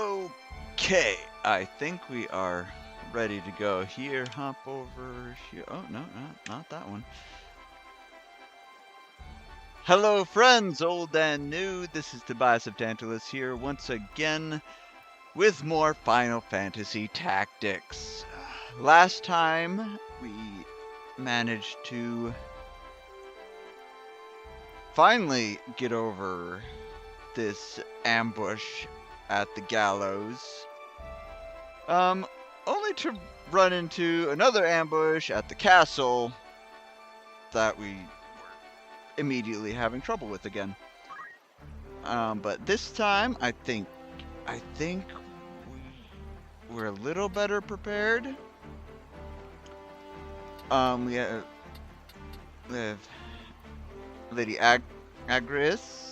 Okay, I think we are ready to go. Here, hop over here. Oh, no, not that one. Hello, friends, old and new. This is Tobias of Tantalus here once again with more Final Fantasy Tactics. Last time, we managed to finally get over this ambush at the gallows. Only to run into another ambush at the castle that we were immediately having trouble with again. But this time, I think we're a little better prepared. We have Lady Agris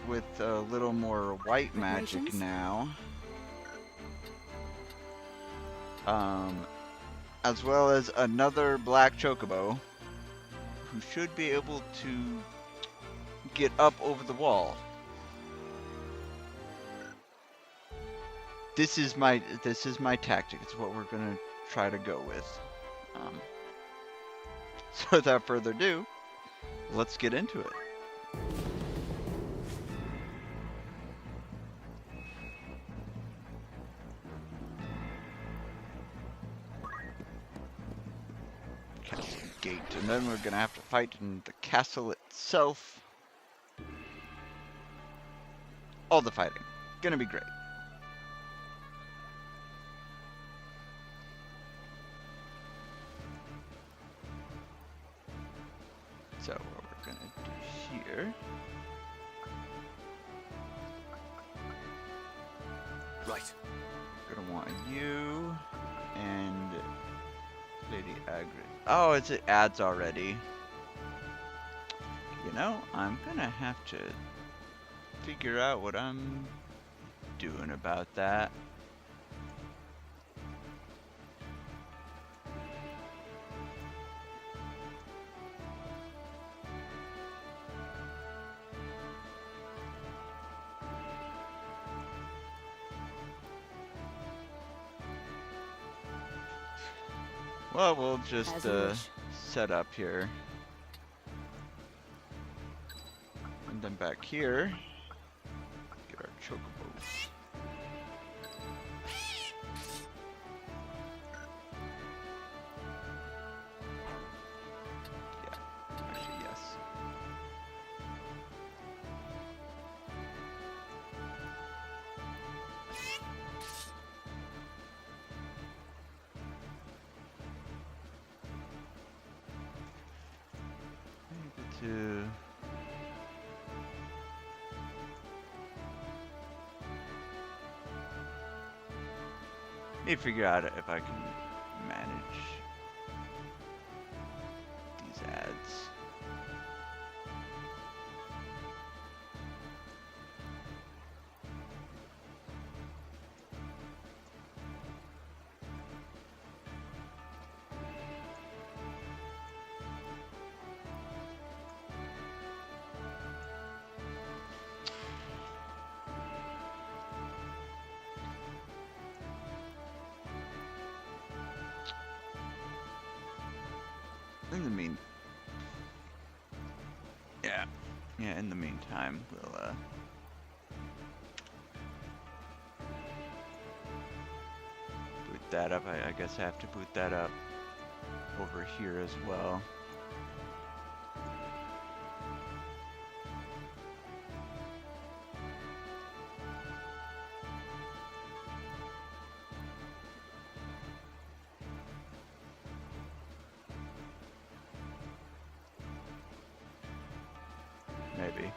with a little more white magic now. As well as another black chocobo who should be able to get up over the wall. This is my tactic. It's what we're gonna try to go with. So without further ado, let's get into it. Castle gate, and then we're gonna have to fight in the castle itself. All the fighting. Gonna be great. So what we're gonna do here. Right. We're gonna want you and Lady Agri. Oh, it adds already. You know, I'm gonna have to figure out what I'm doing about that. Well, we'll just set up here. And then back here, get our chocobos. Yeah, actually, yes. To need to figure out if I can manage these ads. In the in the meantime, we'll boot that up. I guess I have to boot that up over here as well. Maybe.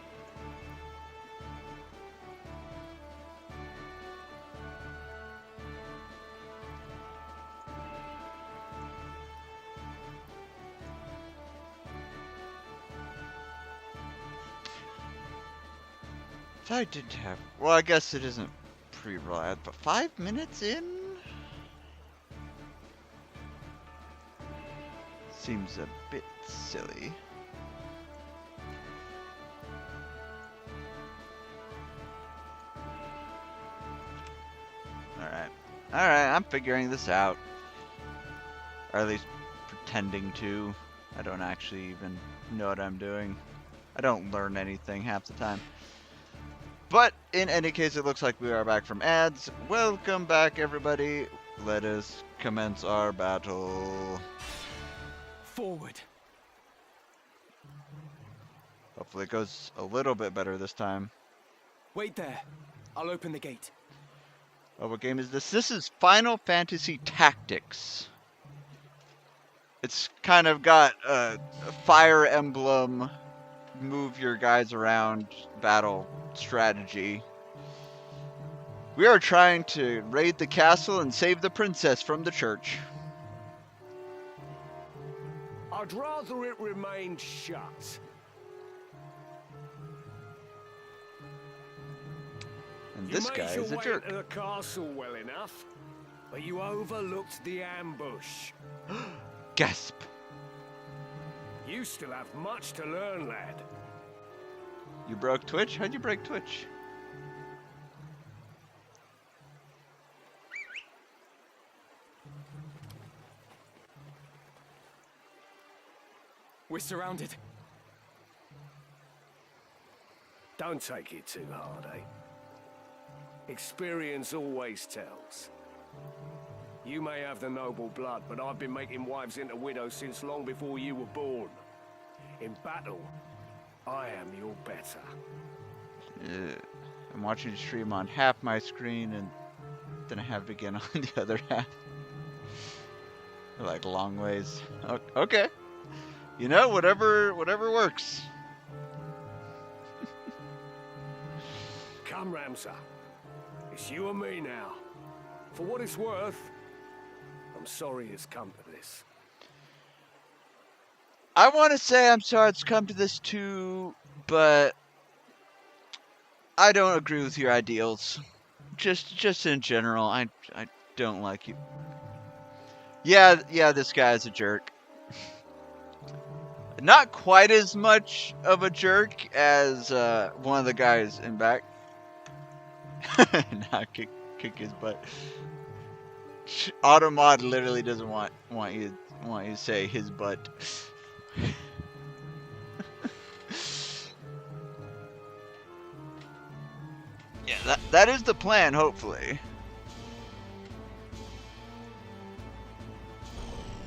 So I did have, well, I guess it isn't pre-roll, but 5 minutes in? Seems a bit silly. Alright, I'm figuring this out. Or at least pretending to. I don't actually even know what I'm doing. I don't learn anything half the time. But in any case, it looks like we are back from ads. Welcome back, everybody. Let us commence our battle. Forward. Hopefully it goes a little bit better this time. Wait there. I'll open the gate. Oh, what game is this? This is Final Fantasy Tactics. It's kind of got a Fire Emblem, move your guys around battle strategy. We are trying to raid the castle and save the princess from the church. I'd rather it remained shut. And this guy is a jerk. You made your way into the castle well enough, but you overlooked the ambush. Gasp. You still have much to learn, lad. You broke Twitch? How'd you break Twitch? We're surrounded. Don't take it too hard, eh? Experience always tells. You may have the noble blood, but I've been making wives into widows since long before you were born. In battle, I am your better. I'm watching the stream on half my screen, and then I have to begin on the other half. Like long ways. Okay. You know, whatever works. Come, Ramsar. It's you and me now. For what it's worth, I'm sorry it's come to this. I want to say I'm sorry it's come to this too, but I don't agree with your ideals. Just in general, I don't like you. Yeah, this guy is a jerk. Not quite as much of a jerk as one of the guys in back. Not kick his butt. Automod literally doesn't want you to say his butt. Yeah, that is the plan, hopefully.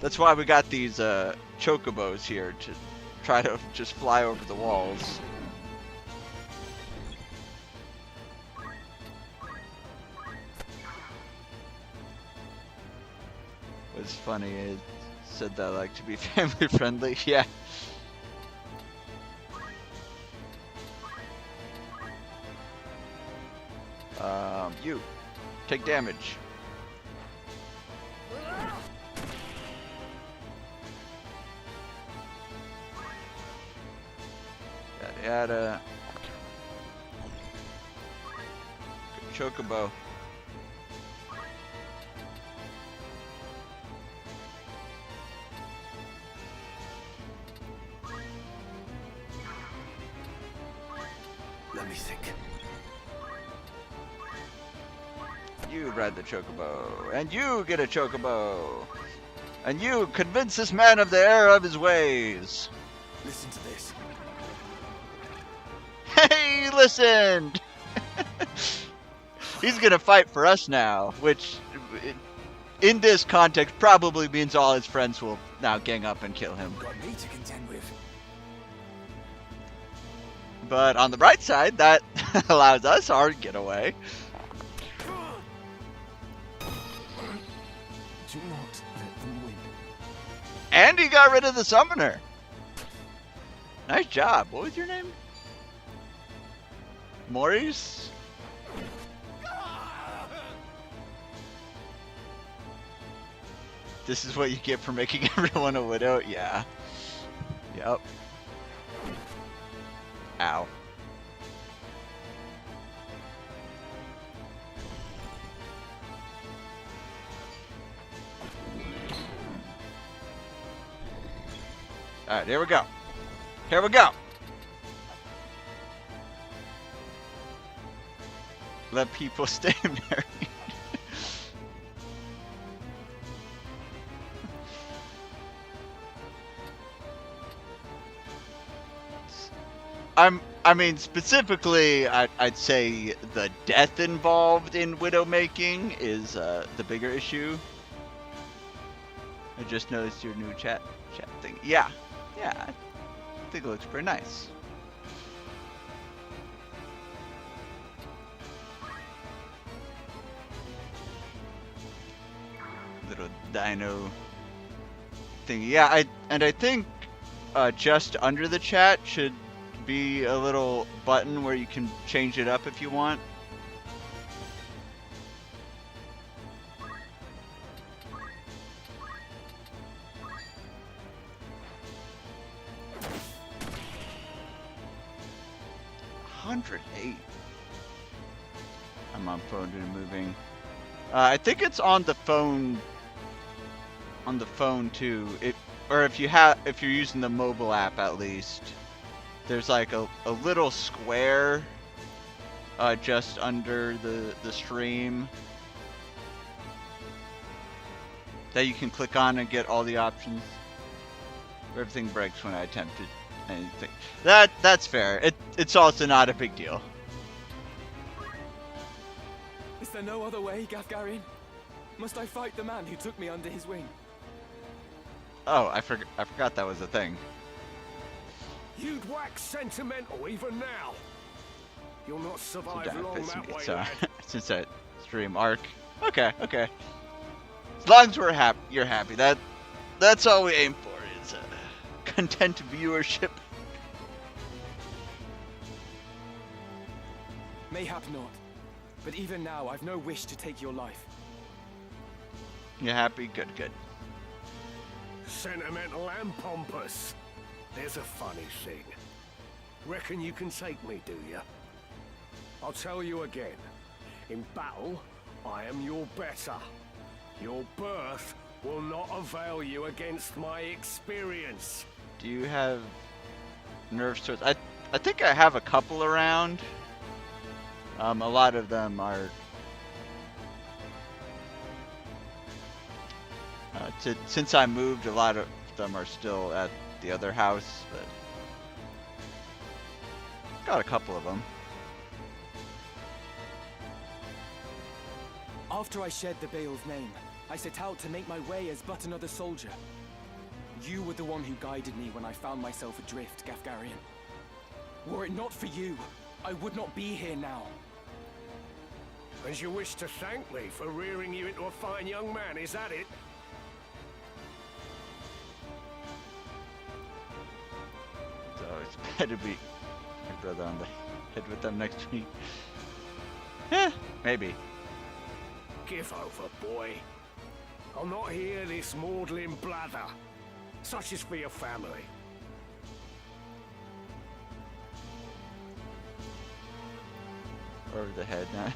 That's why we got these chocobos here, to try to just fly over the walls. What's funny is said that I like to be family friendly. Yeah. You take damage. Yada yada. Chocobo. Let me think. You ride the chocobo, and you get a chocobo, and you convince this man of the error of his ways. Listen to this. Hey, he listened! He's gonna fight for us now, which, in this context, probably means all his friends will now gang up and kill him. Got me to contend with. But on the bright side, that allows us our getaway. Do not let them win. And he got rid of the summoner. Nice job. What was your name? Maurice? This is what you get for making everyone a widow? Yeah. Yep. Ow. Alright, here we go. Here we go. Let people stay married. I mean, specifically, I'd say the death involved in widowmaking is the bigger issue. I just noticed your new chat thing. Yeah, I think it looks pretty nice. Little dino thing. Yeah, I think just under the chat should be a little button where you can change it up if you want. $108. I'm on phone and moving. I think it's on the phone. On the phone too. Or if you're using the mobile app at least. There's like a little square just under the stream that you can click on and get all the options. Everything breaks when I attempt anything. That's fair. It's also not a big deal. Is there no other way, Gafgarian? Must I fight the man who took me under his wing? Oh, I forgot that was a thing. You'd wax sentimental even now. You'll not survive long that way, so, lad. since that stream arc. Okay. As long as you're happy. That's all we aim for is content viewership. Mayhap not. But even now, I've no wish to take your life. You happy? Good. Sentimental and pompous. There's a funny thing. Reckon you can take me, do ya? I'll tell you again. In battle, I am your better. Your birth will not avail you against my experience. Do you have nerve swords? I think I have a couple around. A lot of them are since I moved, a lot of them are still at the other house, but got a couple of them. After I shed the Bale's name, I set out to make my way as but another soldier. You were the one who guided me when I found myself adrift, Gafgarian. Were it not for you, I would not be here now. And you wish to thank me for rearing you into a fine young man, is that it? So it's better be my brother on the head with them next week. Maybe. Give over, boy. I'll not hear this maudlin blather. Such is for your family. Over the head now.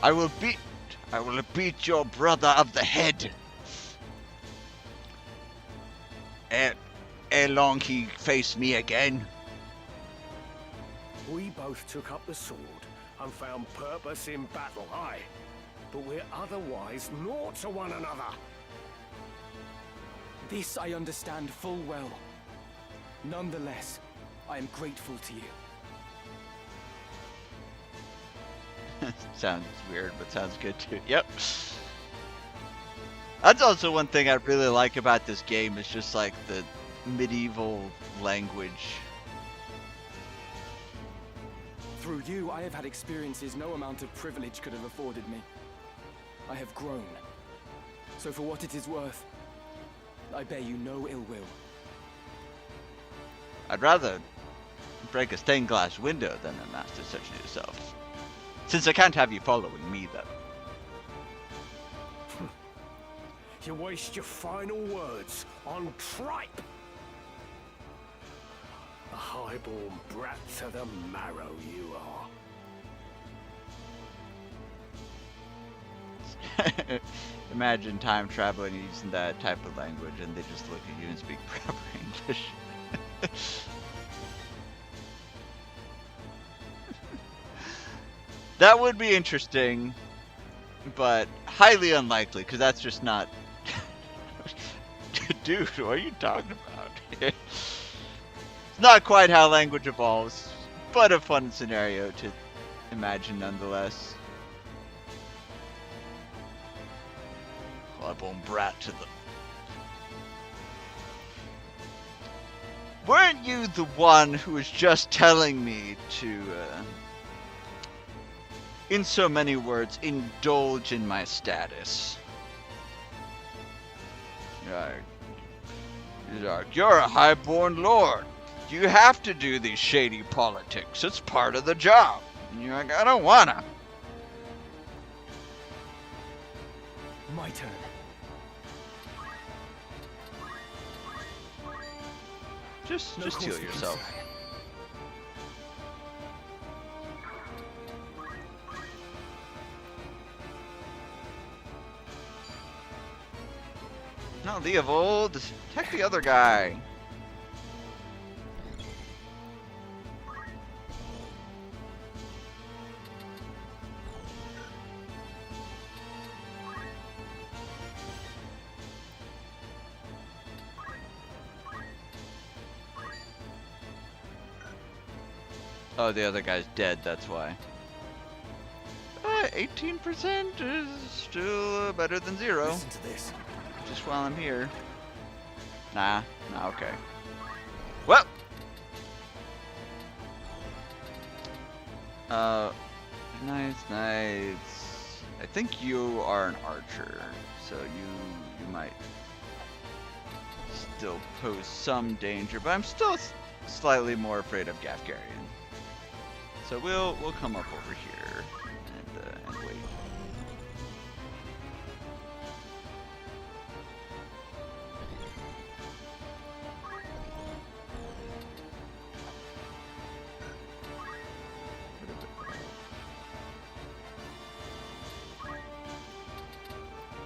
I will beat your brother of the head. Ere long he face me again. We both took up the sword and found purpose in battle, aye. But we're otherwise naught to one another. This I understand full well. Nonetheless, I am grateful to you. Sounds weird, but sounds good too. Yep. That's also one thing I really like about this game is just like the medieval language. Through you, I have had experiences no amount of privilege could have afforded me. I have grown. So for what it is worth, I bear you no ill will. I'd rather break a stained glass window than a master such as yourself. Since I can't have you following me, though. You waste your final words on tripe. A highborn brat to the marrow you are. Imagine time traveling using that type of language and they just look at you and speak proper English. That would be interesting, but highly unlikely, because that's just not... Dude, what are you talking about? Not quite how language evolves, but a fun scenario to imagine nonetheless. Clawbone brat to the... Weren't you the one who was just telling me to, in so many words, indulge in my status? You're a highborn lord. You have to do these shady politics. It's part of the job. And you're like, I don't wanna. My turn. Just No heal cause for yourself. concern. No, Leovold, attack the other guy. Oh, the other guy's dead, that's why. 18% is still better than 0. Listen to this. Just while I'm here. Nah, okay. Well! Nice. I think you are an archer, so you might still pose some danger, but I'm still slightly more afraid of Gafgarian. So we'll come up over here and wait.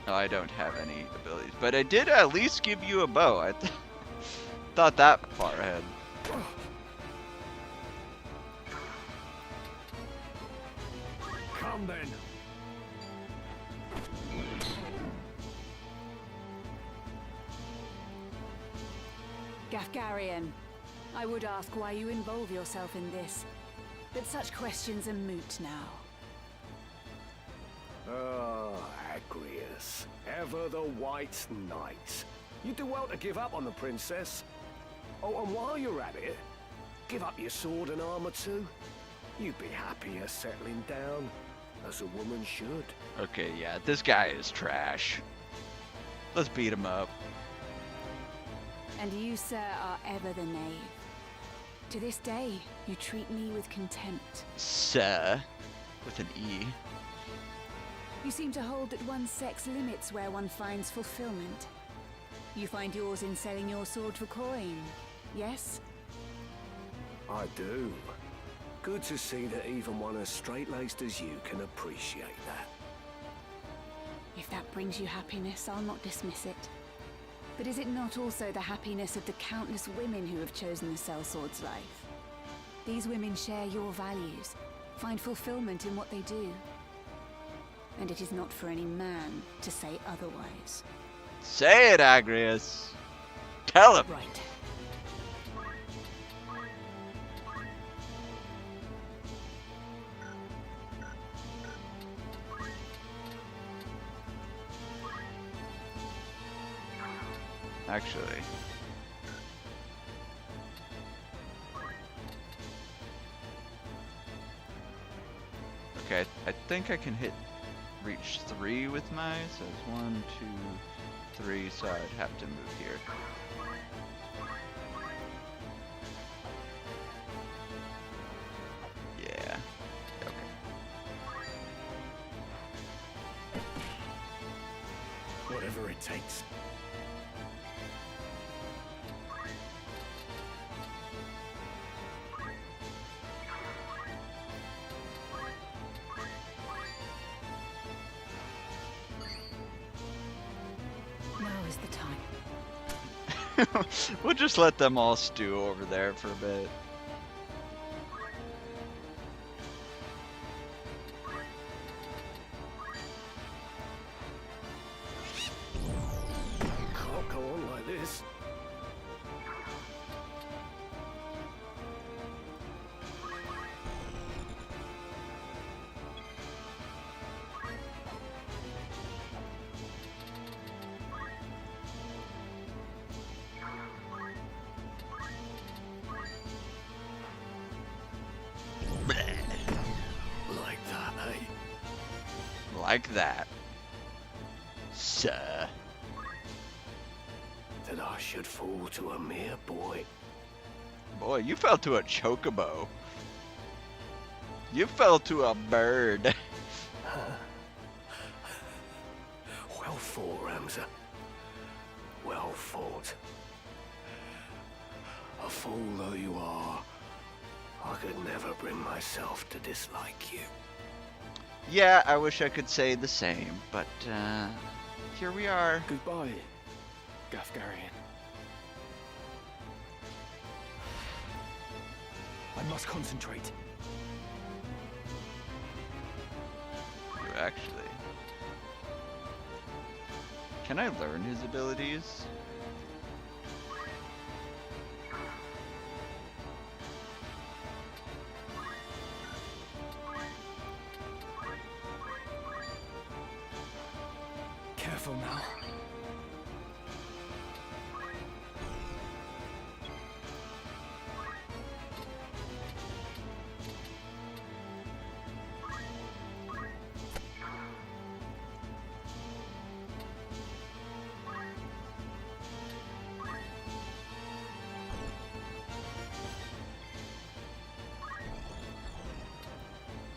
Oh, I don't have any abilities, but I did at least give you a bow. I thought that far ahead. Come then. Gafgarian, I would ask why you involve yourself in this, but such questions are moot now. Ah, Agrius, ever the White Knight. You do well to give up on the princess. Oh, and while you're at it, give up your sword and armor too. You'd be happier settling down, as a woman should. Okay, yeah, this guy is trash. Let's beat him up. And you, sir, are ever the knave. To this day, you treat me with contempt. Sir, with an E. You seem to hold that one's sex limits where one finds fulfillment. You find yours in selling your sword for coin, yes? I do. Good to see that even one as straight-laced as you can appreciate that. If that brings you happiness, I'll not dismiss it. But is it not also the happiness of the countless women who have chosen the sellsword's life? These women share your values, find fulfillment in what they do. And it is not for any man to say otherwise. Say it, Agrius. Tell him. Right. Actually. Okay, I think I can reach 3 with my, so it's 1, 2, 3, so I'd have to move here. Yeah, okay. Whatever it takes. Now is the time. We'll just let them all stew over there for a bit. Can't go on like this. like that, sir. That I should fall to a mere boy. Boy, you fell to a chocobo. You fell to a bird. Well fought, Ramza. Well fought. A fool though you are, I could never bring myself to dislike you. Yeah, I wish I could say the same, but here we are. Goodbye, Gafgarian. I must concentrate. You actually. Can I learn his abilities? Careful now.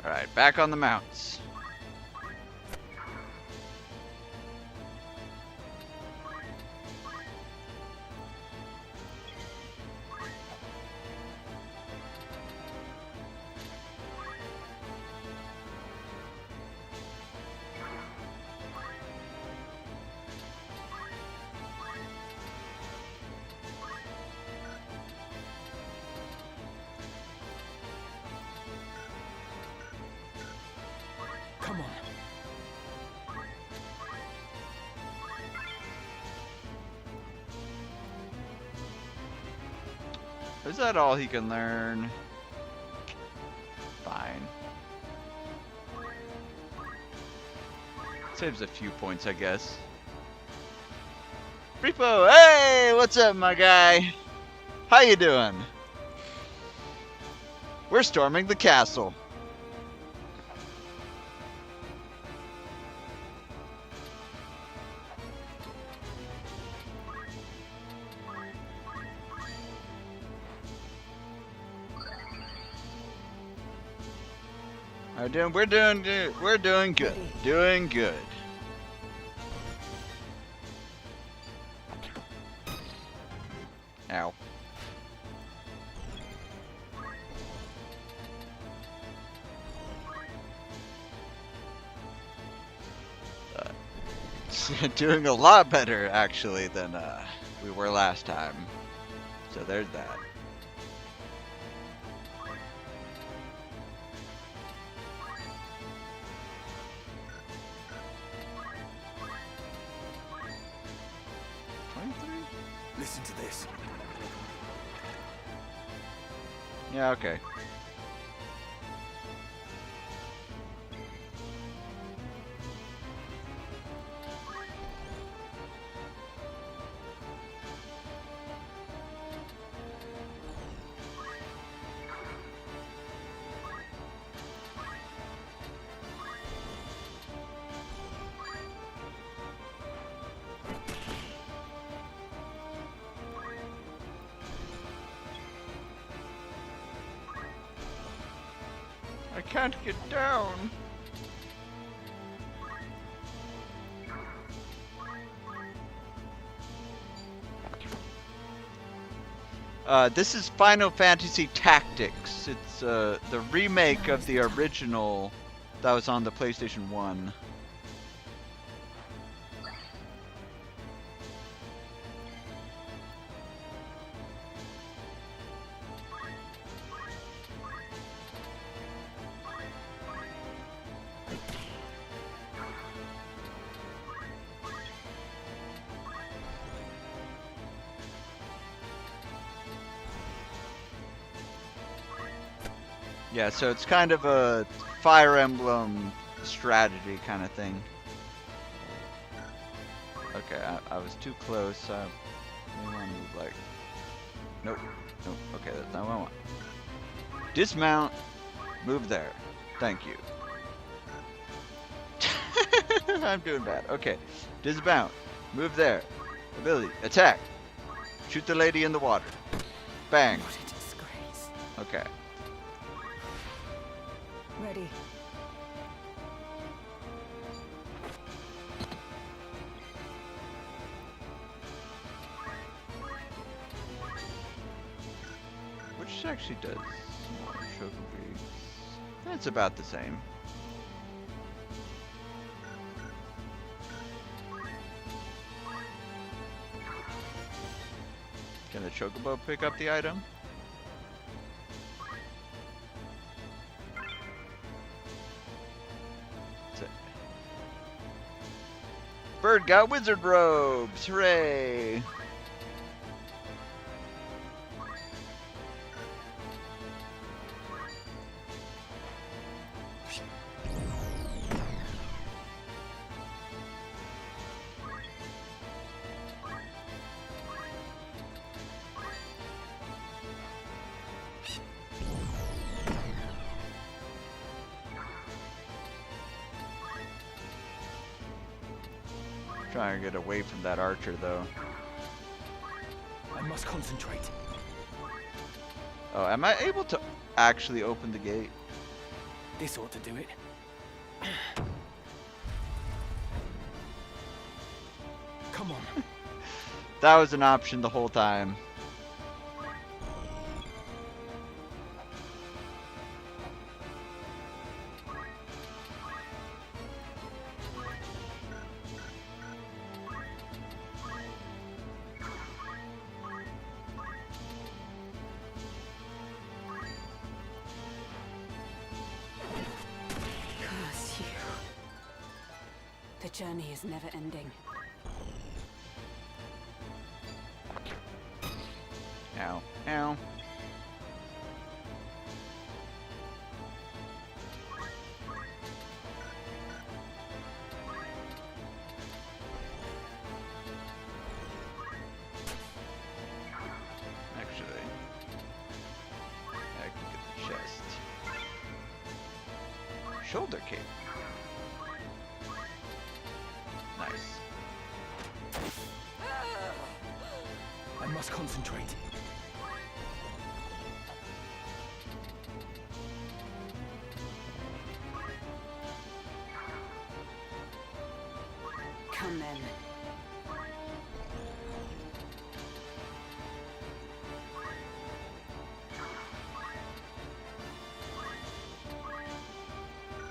Alright, back on the mounts. Come on. Is that all he can learn? Fine. Saves a few points, I guess. Repo, hey, what's up, my guy? How you doing? We're storming the castle. We're doing good. Doing good. Ow. Doing a lot better actually than we were last time. So there's that. Listen to this. Yeah, okay. I can't get down. This is Final Fantasy Tactics. It's the remake of the original that was on the PlayStation 1. Yeah, so it's kind of a Fire Emblem strategy kind of thing. Okay, I was too close. I want to move like... Nope. Nope. Okay, that's not what I want. Dismount. Move there. Thank you. I'm doing bad. Okay. Dismount. Move there. Ability. Attack. Shoot the lady in the water. Bang. What a disgrace. Okay. Ready. Which actually does more chivalry. That's about the same. Can the chocobo pick up the item? That's it. Bird got wizard robes! Hooray! Trying to get away from that archer, though. I must concentrate. Oh, am I able to actually open the gate? This ought to do it. Come on. That was an option the whole time. Curse you. The journey is never ending. Ow. Ow. Actually, I can get the chest. Shoulder cape. Nice. I must concentrate. Come then.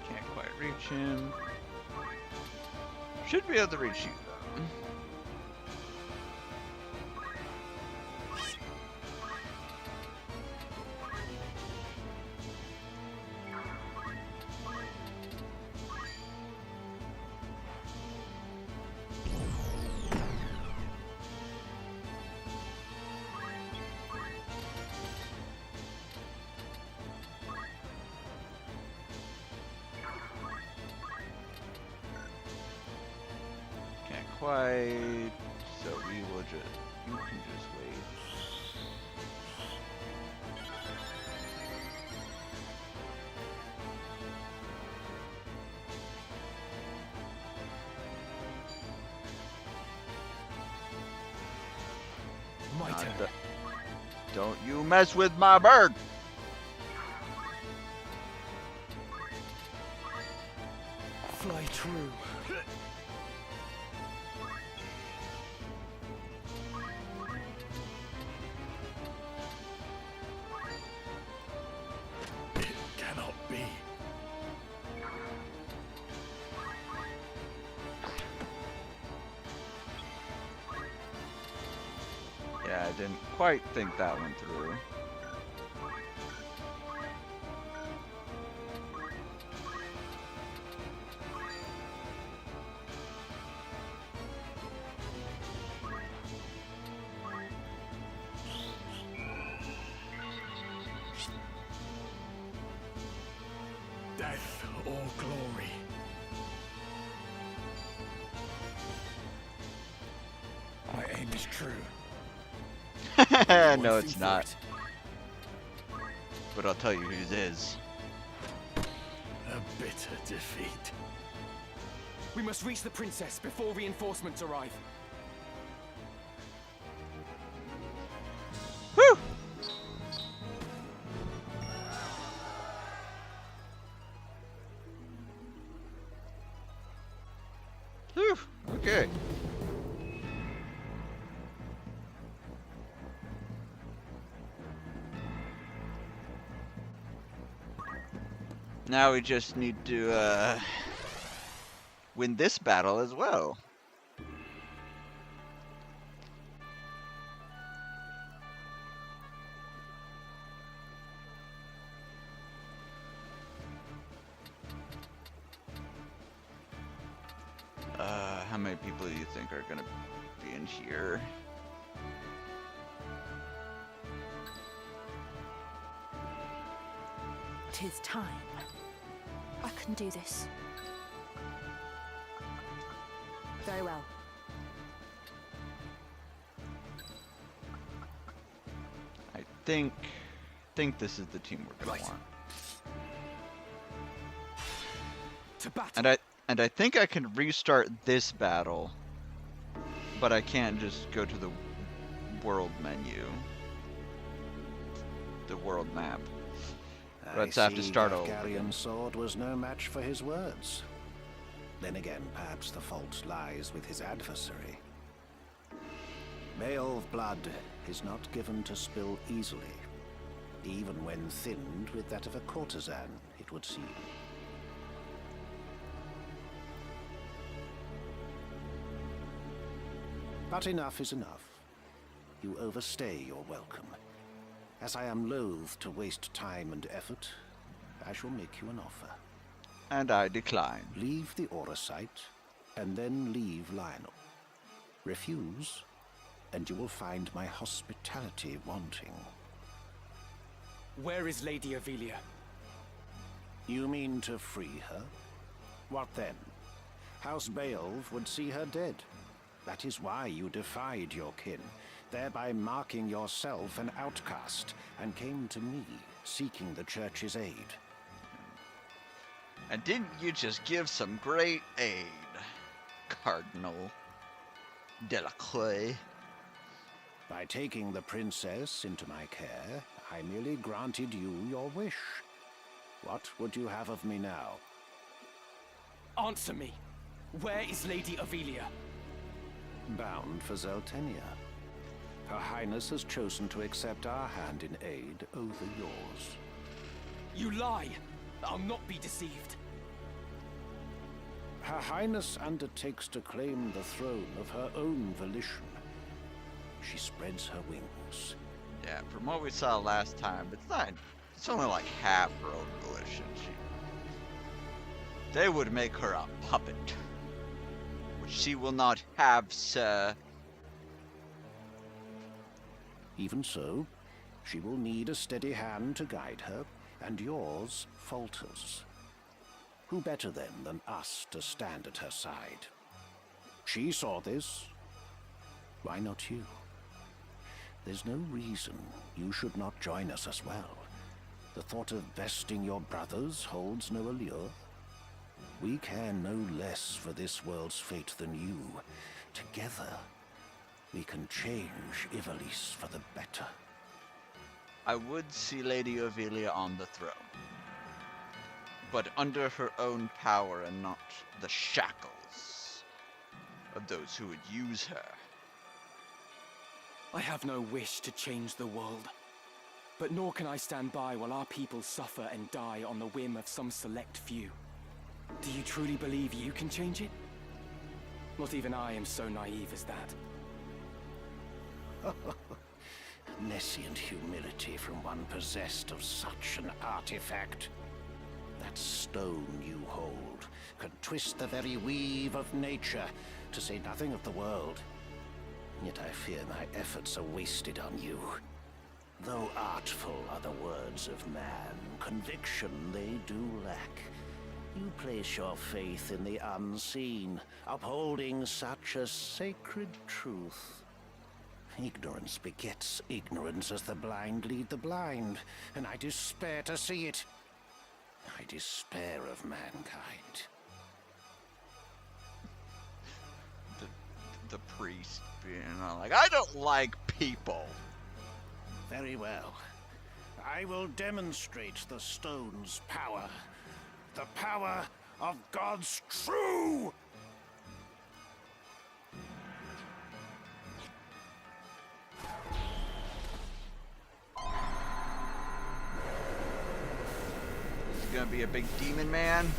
Can't quite reach him. Should be able to reach you though. Can't quite. So we will just. You can just wait. My Not turn. Don't you mess with my bird! Fly true. It cannot be. Yeah, I didn't quite think that one through. Death or glory. My aim is true. No, it's not. But I'll tell you whose is. A bitter defeat. We must reach the princess before reinforcements arrive. Whew! Whew! Okay. Now we just need to win this battle as well. How many people do you think are gonna be in here? Tis time. I can do this. Very well. I think this is the team we're gonna want. To battle. And I think I can restart this battle, but I can't just go to the world menu, the world map. Let's have to start over. Gafgarian's sword was no match for his words. Then again, perhaps the fault lies with his adversary. Beowulf blood is not given to spill easily, even when thinned with that of a courtesan, it would seem. But enough is enough. You overstay your welcome. As I am loath to waste time and effort, I shall make you an offer. And I decline. Leave the Aura site, and then leave Lionel. Refuse, and you will find my hospitality wanting. Where is Lady Avelia? You mean to free her? What then? House Beowulf would see her dead. That is why you defied your kin, thereby marking yourself an outcast, and came to me, seeking the church's aid. And didn't you just give some great aid, Cardinal Delacroix? By taking the princess into my care, I merely granted you your wish. What would you have of me now? Answer me. Where is Lady Avelia? Bound for Zeltenia. Her Highness has chosen to accept our hand in aid over yours. You lie! I'll not be deceived. Her Highness undertakes to claim the throne of her own volition. She spreads her wings. Yeah, from what we saw last time, it's only like half her own volition. They would make her a puppet, which she will not have, sir. Even so, she will need a steady hand to guide her, and yours falters. Who better then than us to stand at her side? She saw this. Why not you? There's no reason you should not join us as well. The thought of besting your brothers holds no allure. We care no less for this world's fate than you. Together, we can change Ivalice for the better. I would see Lady Avelia on the throne, but under her own power and not the shackles of those who would use her. I have no wish to change the world, but nor can I stand by while our people suffer and die on the whim of some select few. Do you truly believe you can change it? Not even I am so naive as that. Nescient humility from one possessed of such an artifact. That stone you hold can twist the very weave of nature, to say nothing of the world. Yet I fear my efforts are wasted on you. Though artful are the words of man, conviction they do lack. You place your faith in the unseen, upholding such a sacred truth. Ignorance begets ignorance as the blind lead the blind, and I despair to see it. I despair of mankind. the priest being like, I don't like people. Very well. I will demonstrate the stone's power. The power of God's true. This is gonna be a big demon man.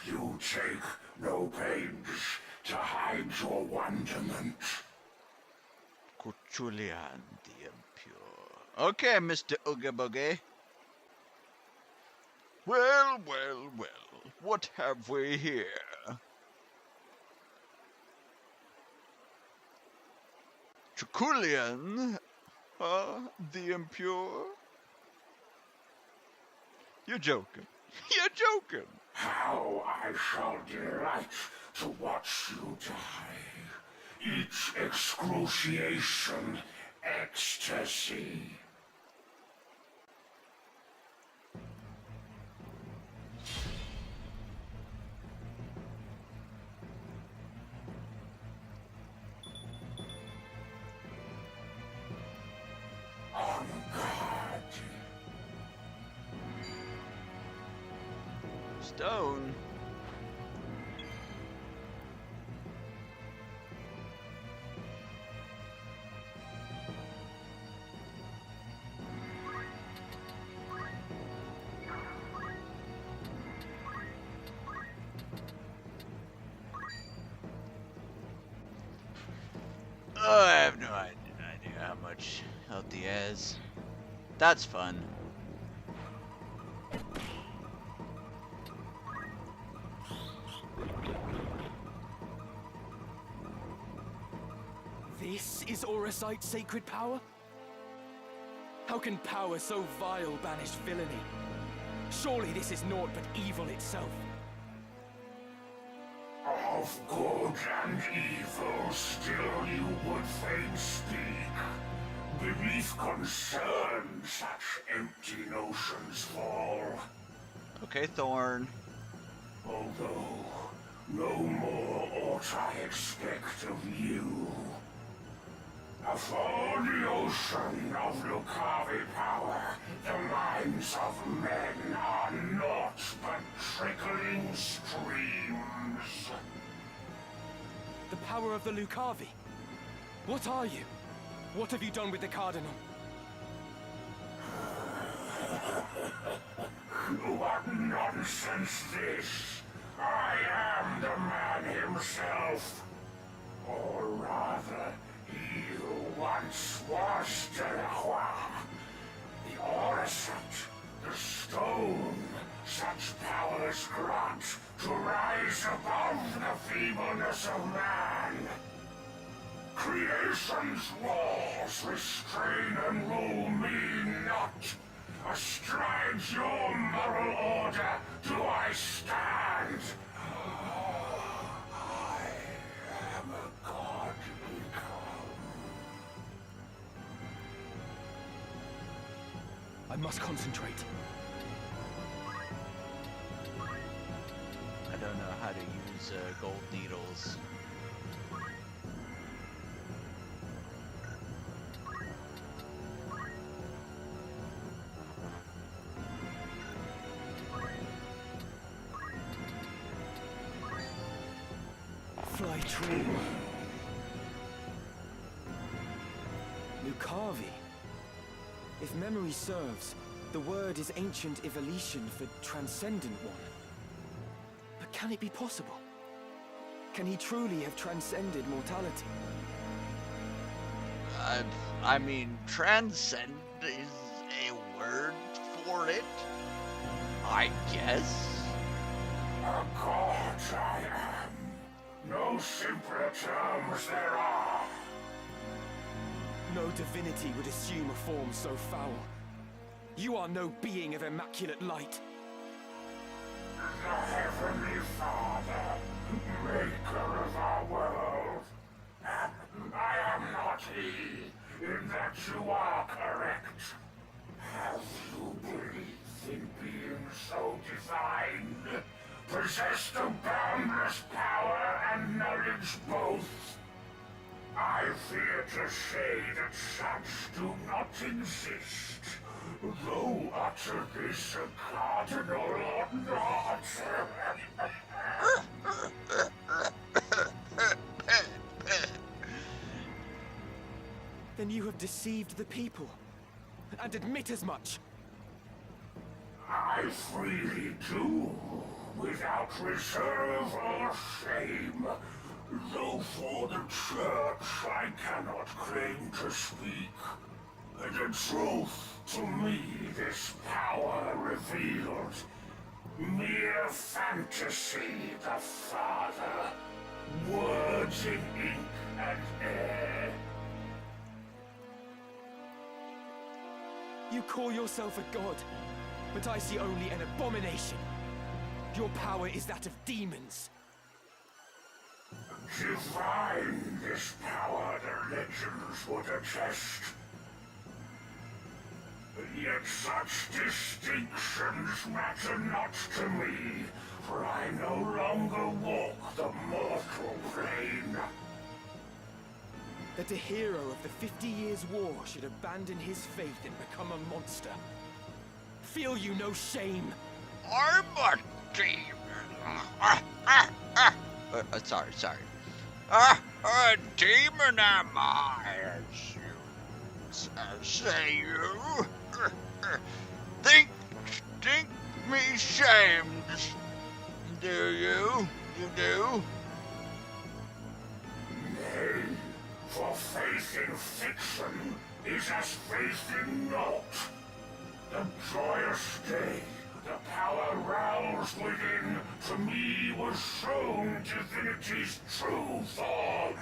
You take no pains to hide your wonderment. Cuchulian the Impure. Okay, Mr. Oogie Boogie. Well, well, well. What have we here? Chukulian? The Impure? You're joking. You're joking. How I shall delight to watch you die. Each excruciation, ecstasy. On guard. Stone? Oh, I have no idea how much health he has. That's fun. This is Orosite's sacred power? How can power so vile banish villainy? Surely this is naught but evil itself. Of good and evil still you would fain speak. Beneath concern such empty notions fall. Okay, Thorn. Although no more ought I expect of you. Afore the ocean of Lucavi power, the minds of men are naught but trickling streams. The power of the Lucavi. What are you? What have you done with the Cardinal? What nonsense this! I am the man himself. Or rather, he who once was Delacroix. The Orosite, the stone, such powers grant to rise above the feebleness of man. Creation's laws restrain and rule me not. Astride your moral order do I stand. I am a god become. I must concentrate. I don't know how to use gold needles. Fly true. Lucavi. If memory serves, the word is ancient evolution for transcendent one. But can it be possible? Can he truly have transcended mortality? I mean, transcend is a word for it, I guess. A god I am. No simpler terms there are. No divinity would assume a form so foul. You are no being of immaculate light. The Heavenly Father, maker of our world. I am not possessed of boundless power and knowledge both. I fear to say that such do not exist, though utter this a cardinal or not. Then you have deceived the people, and admit as much. I freely do, without reserve or shame. Though for the Church I cannot claim to speak. The truth to me this power revealed. Mere fantasy, the Father. Words in ink and air. You call yourself a god, but I see only an abomination. Your power is that of demons. Divine this power the legends would attest. Yet such distinctions matter not to me, for I no longer walk the mortal plane. That a hero of the 50 Years' War should abandon his faith and become a monster. Feel you no shame? I'm a demon. Sorry. A demon am I, as you say you. Think me shamed, do you? You do? Nay, for faith in fiction is as faith in naught. The joyous day, the power roused within, to me was shown divinity's true form.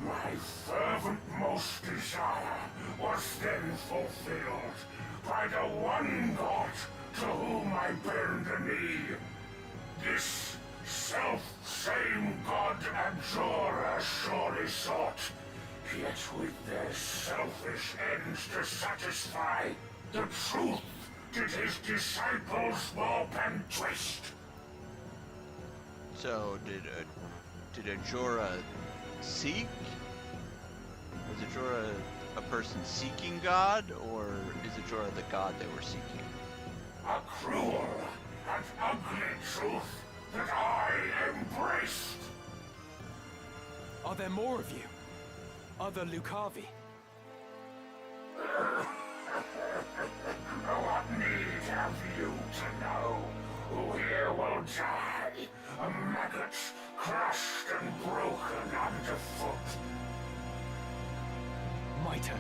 My fervent most desire was then fulfilled by the one God to whom I bend the knee. This self-same God Abjora surely sought, yet with their selfish ends to satisfy, the truth did his disciples warp and twist. So did Ajora seek? Was Ajora a person seeking God, or is Ajora the God they were seeking? A cruel and ugly truth that I embraced. Are there more of you? Other Lucavi? What need have you to know? Who here will die? A maggot, crushed and broken underfoot. My turn.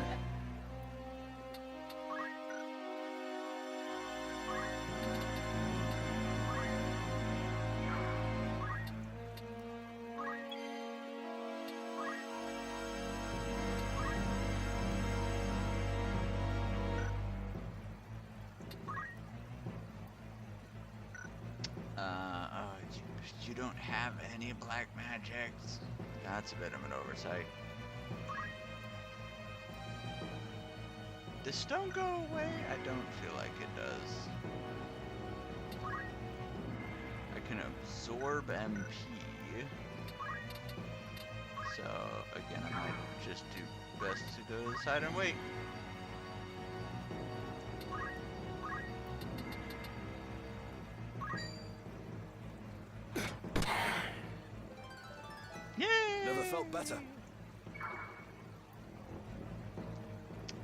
You don't have any black magics? That's a bit of an oversight. Does stone go away? I don't feel like it does. I can absorb MP. So, again, I might just do best to go to the side and wait. Never felt better.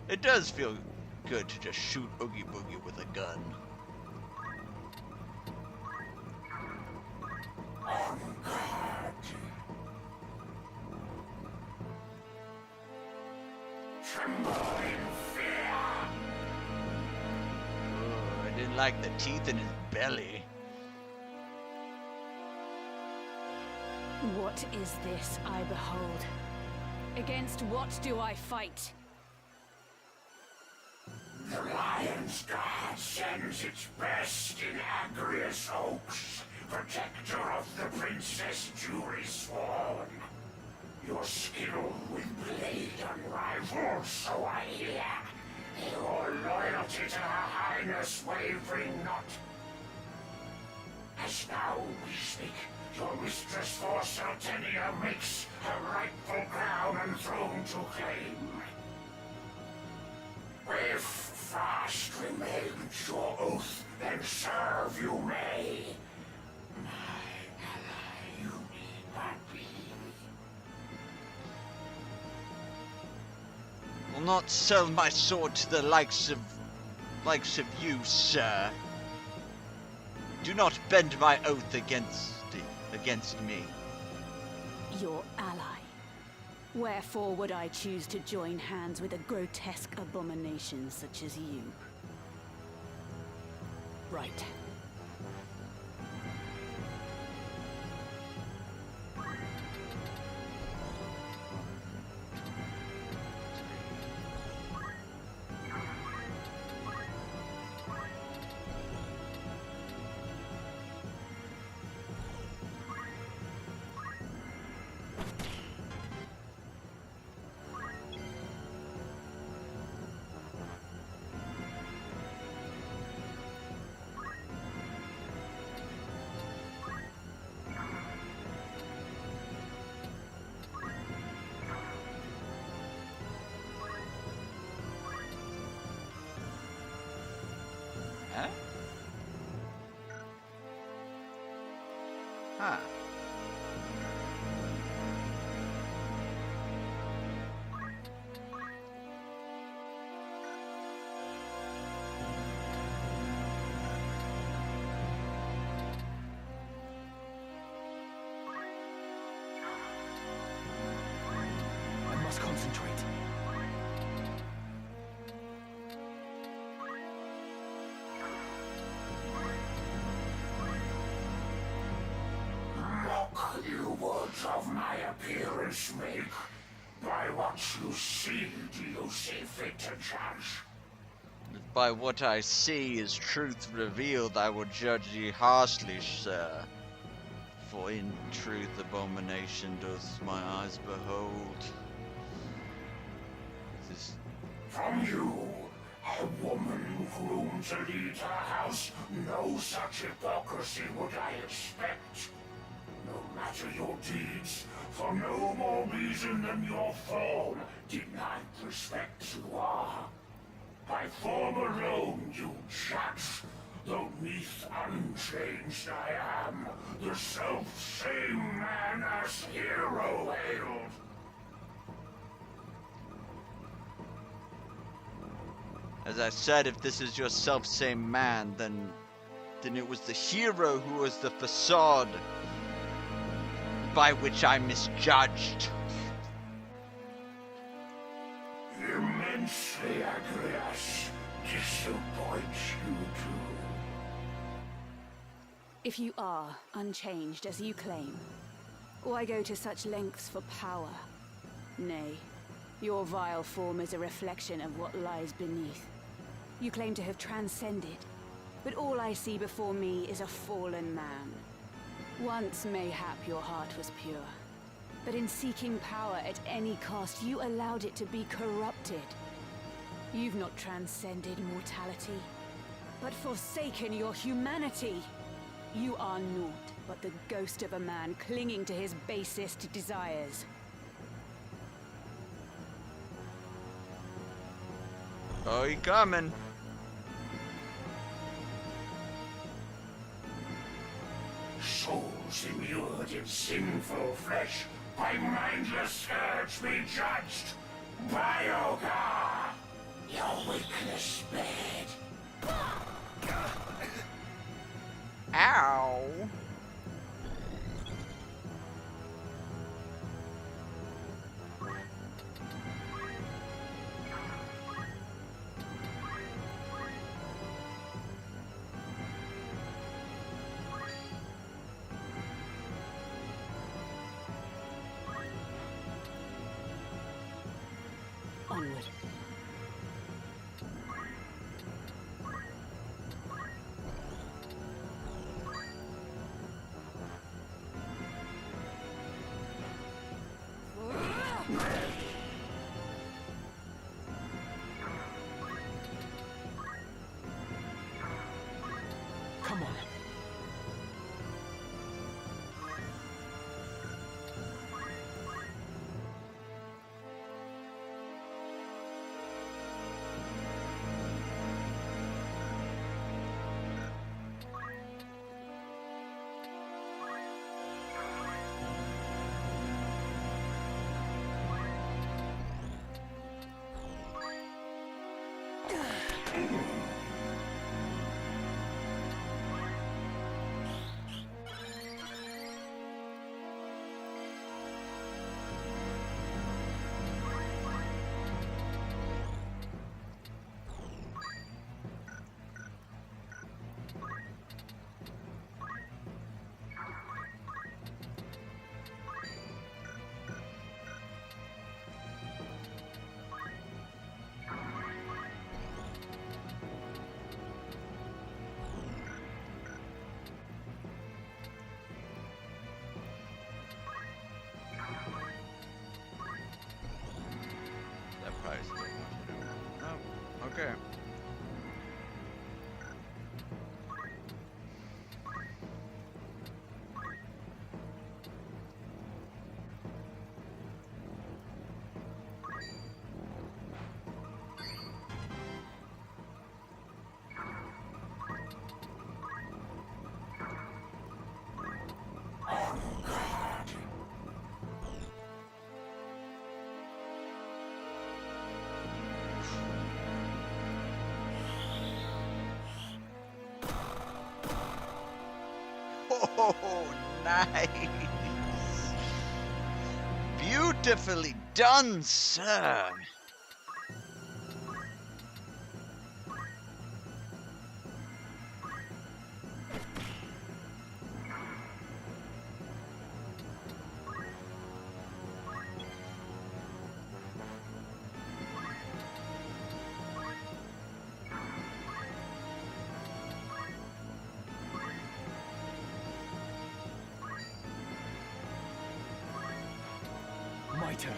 It does feel good to just shoot Oogie Boogie with a gun. Tremble in fear. Oh, I didn't like the teeth in his belly. What is this I behold? Against what do I fight? The Lion's Guard sends its best in Agrius Oaks, protector of the Princess Jury Sworn. Your skill with blade unrivaled, so I hear. Your loyalty to Her Highness wavering not. As now we speak, your mistress for Sartenia makes her rightful crown and throne to claim. If fast remains your oath, then serve you may. My ally, you need not be. Will not sell my sword to the likes of you, sir. Do not bend my oath against me. Your ally. Wherefore would I choose to join hands with a grotesque abomination such as you? Right. Huh? Huh. I must concentrate. Mock you words of my appearance make. By what you see, do you see fit to judge? If by what I see is truth revealed, I will judge ye harshly, sir. For in truth abomination doth my eyes behold. This From you, a woman groomed to lead her house, no such hypocrisy would I expect. No matter your deeds, for no more reason than your form denied respect you are. By form alone you judge, though neath unchanged I am, the self-same man as hero hailed. As I said, if this is your self-same man, then it was the hero who was the facade by which I misjudged. Immensely Agrias disappoints you too. If you are unchanged as you claim, why go to such lengths for power? Nay, your vile form is a reflection of what lies beneath. You claim to have transcended, but all I see before me is a fallen man. Once, mayhap, your heart was pure, but in seeking power at any cost, you allowed it to be corrupted. You've not transcended mortality, but forsaken your humanity. You are naught but the ghost of a man clinging to his basest desires. Oh, he coming. Souls immured in sinful flesh, by mindless scourge be judged. Biogar, your weakness bed. Ow. Onward. Oh, nice. Beautifully done, sir. My turn.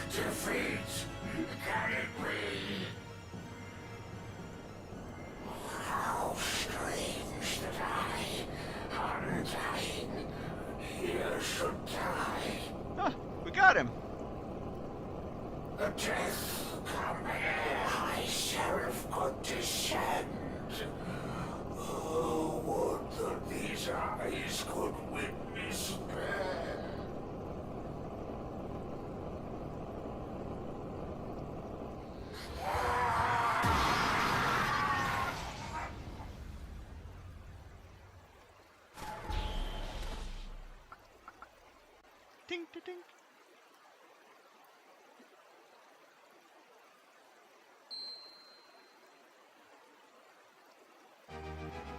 Defeat! Can it be? How strange that I, undying, here should die. Huh, we got him. The death come ere High Sheriff could descend. Oh, would that these eyes could witness pain. Tink, tink, tink.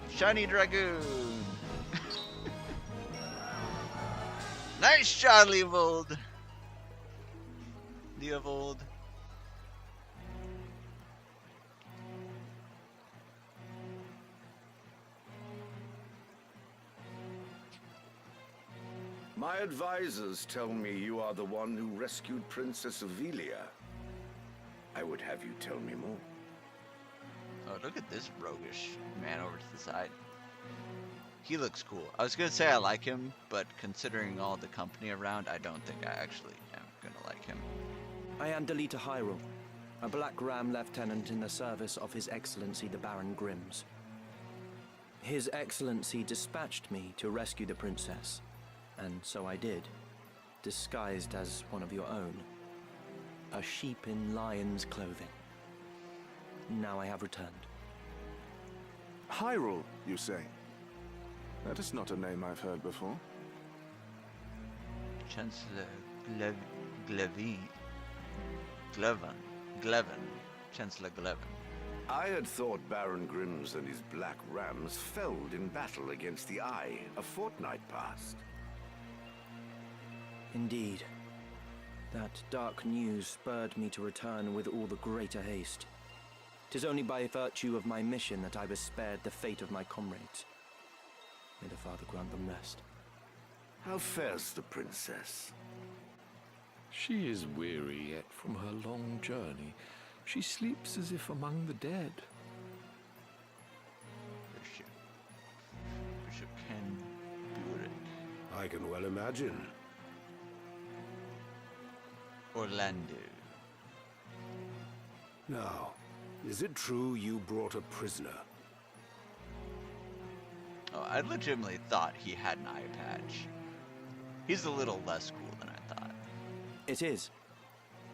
Shiny Dragoon. Nice shot, Leovold. Leovold. My advisors tell me you are the one who rescued Princess Avelia. I would have you tell me more. Oh, look at this roguish man over to the side. He looks cool. I was gonna say I like him, but considering all the company around, I don't think I actually am gonna like him. I am Delita Hyrule, a Black Ram lieutenant in the service of His Excellency the Baron Grimms. His Excellency dispatched me to rescue the princess, and so I did, disguised as one of your own. A sheep in lion's clothing. Now I have returned. Hyrule, you say? That is not a name I've heard before. Chancellor Glevin. Chancellor Glevin. I had thought Baron Grimms and his Black Rams felled in battle against the Eye a fortnight past. Indeed. That dark news spurred me to return with all the greater haste. 'Tis only by virtue of my mission that I was spared the fate of my comrades. May the Father grant them rest. How fares the princess? She is weary yet from her long journey. She sleeps as if among the dead. Bishop Ken Burek. I can well imagine. Orlando. Now, is it true you brought a prisoner? Oh, I legitimately thought he had an eye patch. He's a little less cool than I thought. It is.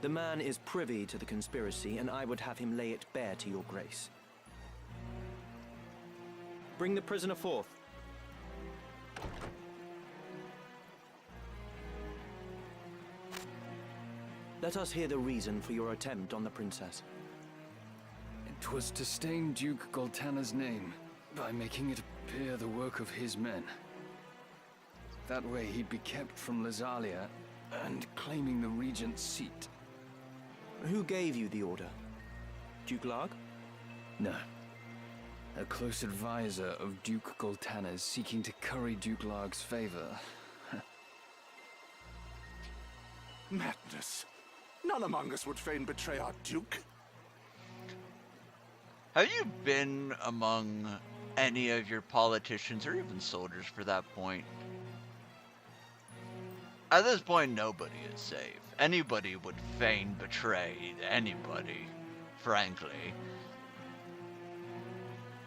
The man is privy to the conspiracy, and I would have him lay it bare to your grace. Bring the prisoner forth. Let us hear the reason for your attempt on the princess. It was to stain Duke Goltana's name by making it appear the work of his men. That way he'd be kept from Lazalia and claiming the regent's seat. Who gave you the order? Duke Larg? No. A close advisor of Duke Goltana's seeking to curry Duke Larg's favor. Madness. None among us would fain betray our Duke. Have you been among any of your politicians, or even soldiers for that point? At this point, nobody is safe. Anybody would feign betray anybody, frankly.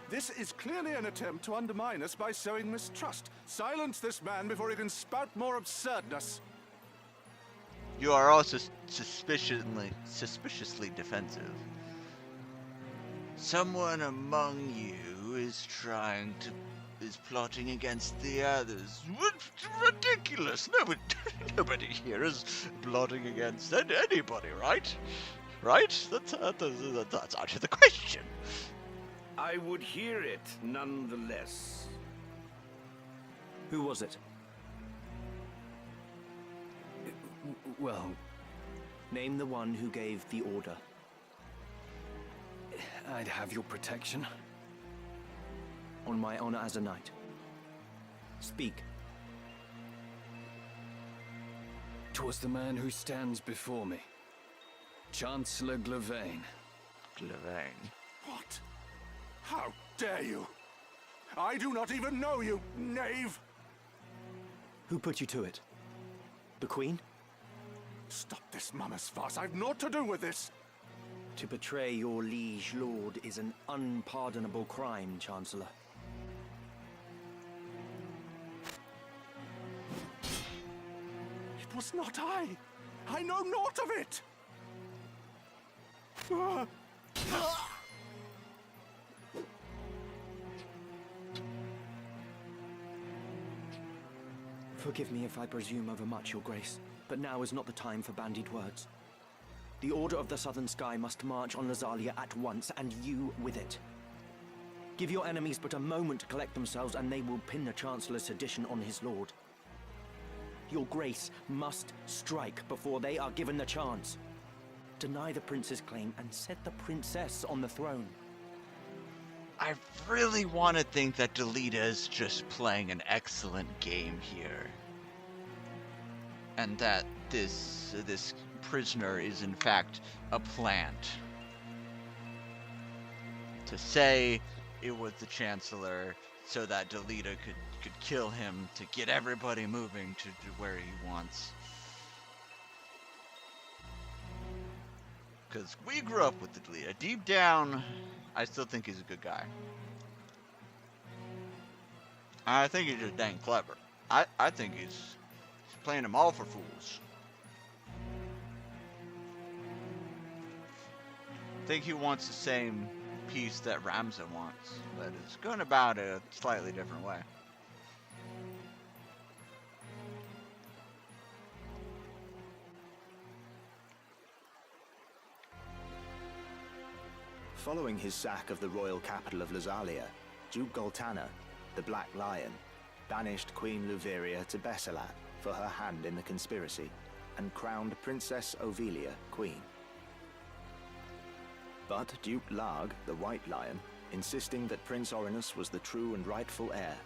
This is clearly an attempt to undermine us by sowing mistrust. Silence this man before he can spout more absurdness. You are also suspiciously defensive. Someone among you is plotting against the others. Ridiculous! Nobody here is plotting against anybody, right? Right? That's out of the question. I would hear it nonetheless. Who was it? Well, Name the one who gave the order. I'd have your protection. On my honor as a knight. Speak. 'Twas the man who stands before me. Chancellor Glavain. Glavain. What? How dare you? I do not even know you, knave! Who put you to it? The Queen? Stop this mama's farce. I've naught to do with this. To betray your liege lord is an unpardonable crime, Chancellor. It was not I. I know naught of it. Forgive me if I presume overmuch, Your Grace, but now is not the time for bandied words. The Order of the Southern Sky must march on Lazalia at once, and you with it. Give your enemies but a moment to collect themselves, and they will pin the Chancellor's sedition on his lord. Your Grace must strike before they are given the chance. Deny the prince's claim and set the princess on the throne. I really want to think that Delita is just playing an excellent game here. And that this prisoner is in fact a plant. To say it was the Chancellor so that Delita could kill him to get everybody moving to where he wants. Because we grew up with Delita. Deep down, I still think he's a good guy. I think he's just dang clever. I think he's playing them all for fools. I think he wants the same peace that Ramza wants, but is going about it a slightly different way. Following his sack of the royal capital of Lazalia, Duke Goltana, the Black Lion, banished Queen Luveria to Besselat for her hand in the conspiracy, and crowned Princess Ovelia queen. But Duke Larg, the White Lion, insisting that Prince Orinus was the true and rightful heir,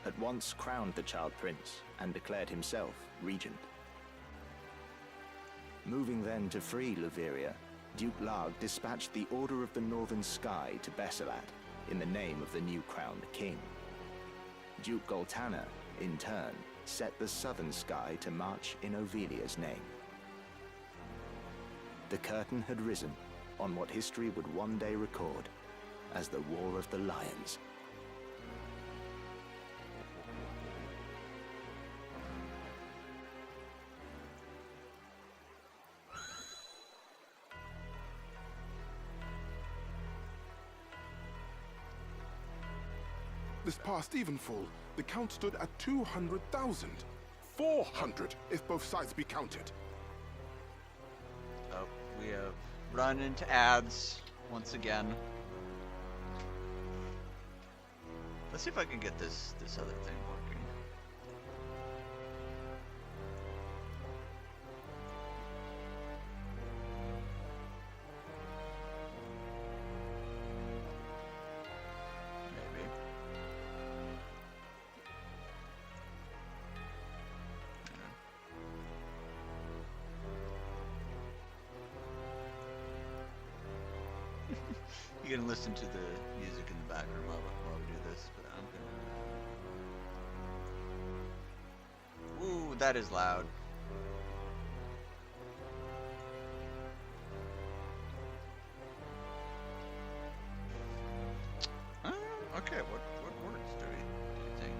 at once crowned the child prince and declared himself regent. Moving then to free Luveria, Duke Larg dispatched the Order of the Northern Sky to Besselat in the name of the new crowned king. Duke Goltana, in turn, set the Southern Sky to march in Ovelia's name. The curtain had risen on what history would one day record as the War of the Lions. This past evenfall, the count stood at 200,000. 400 if both sides be counted. Oh, we have run into ads once again. Let's see if I can get this other thing working. You can listen to the music in the background while we do this, but I'm gonna... Ooh, that is loud. Okay, what words do you think?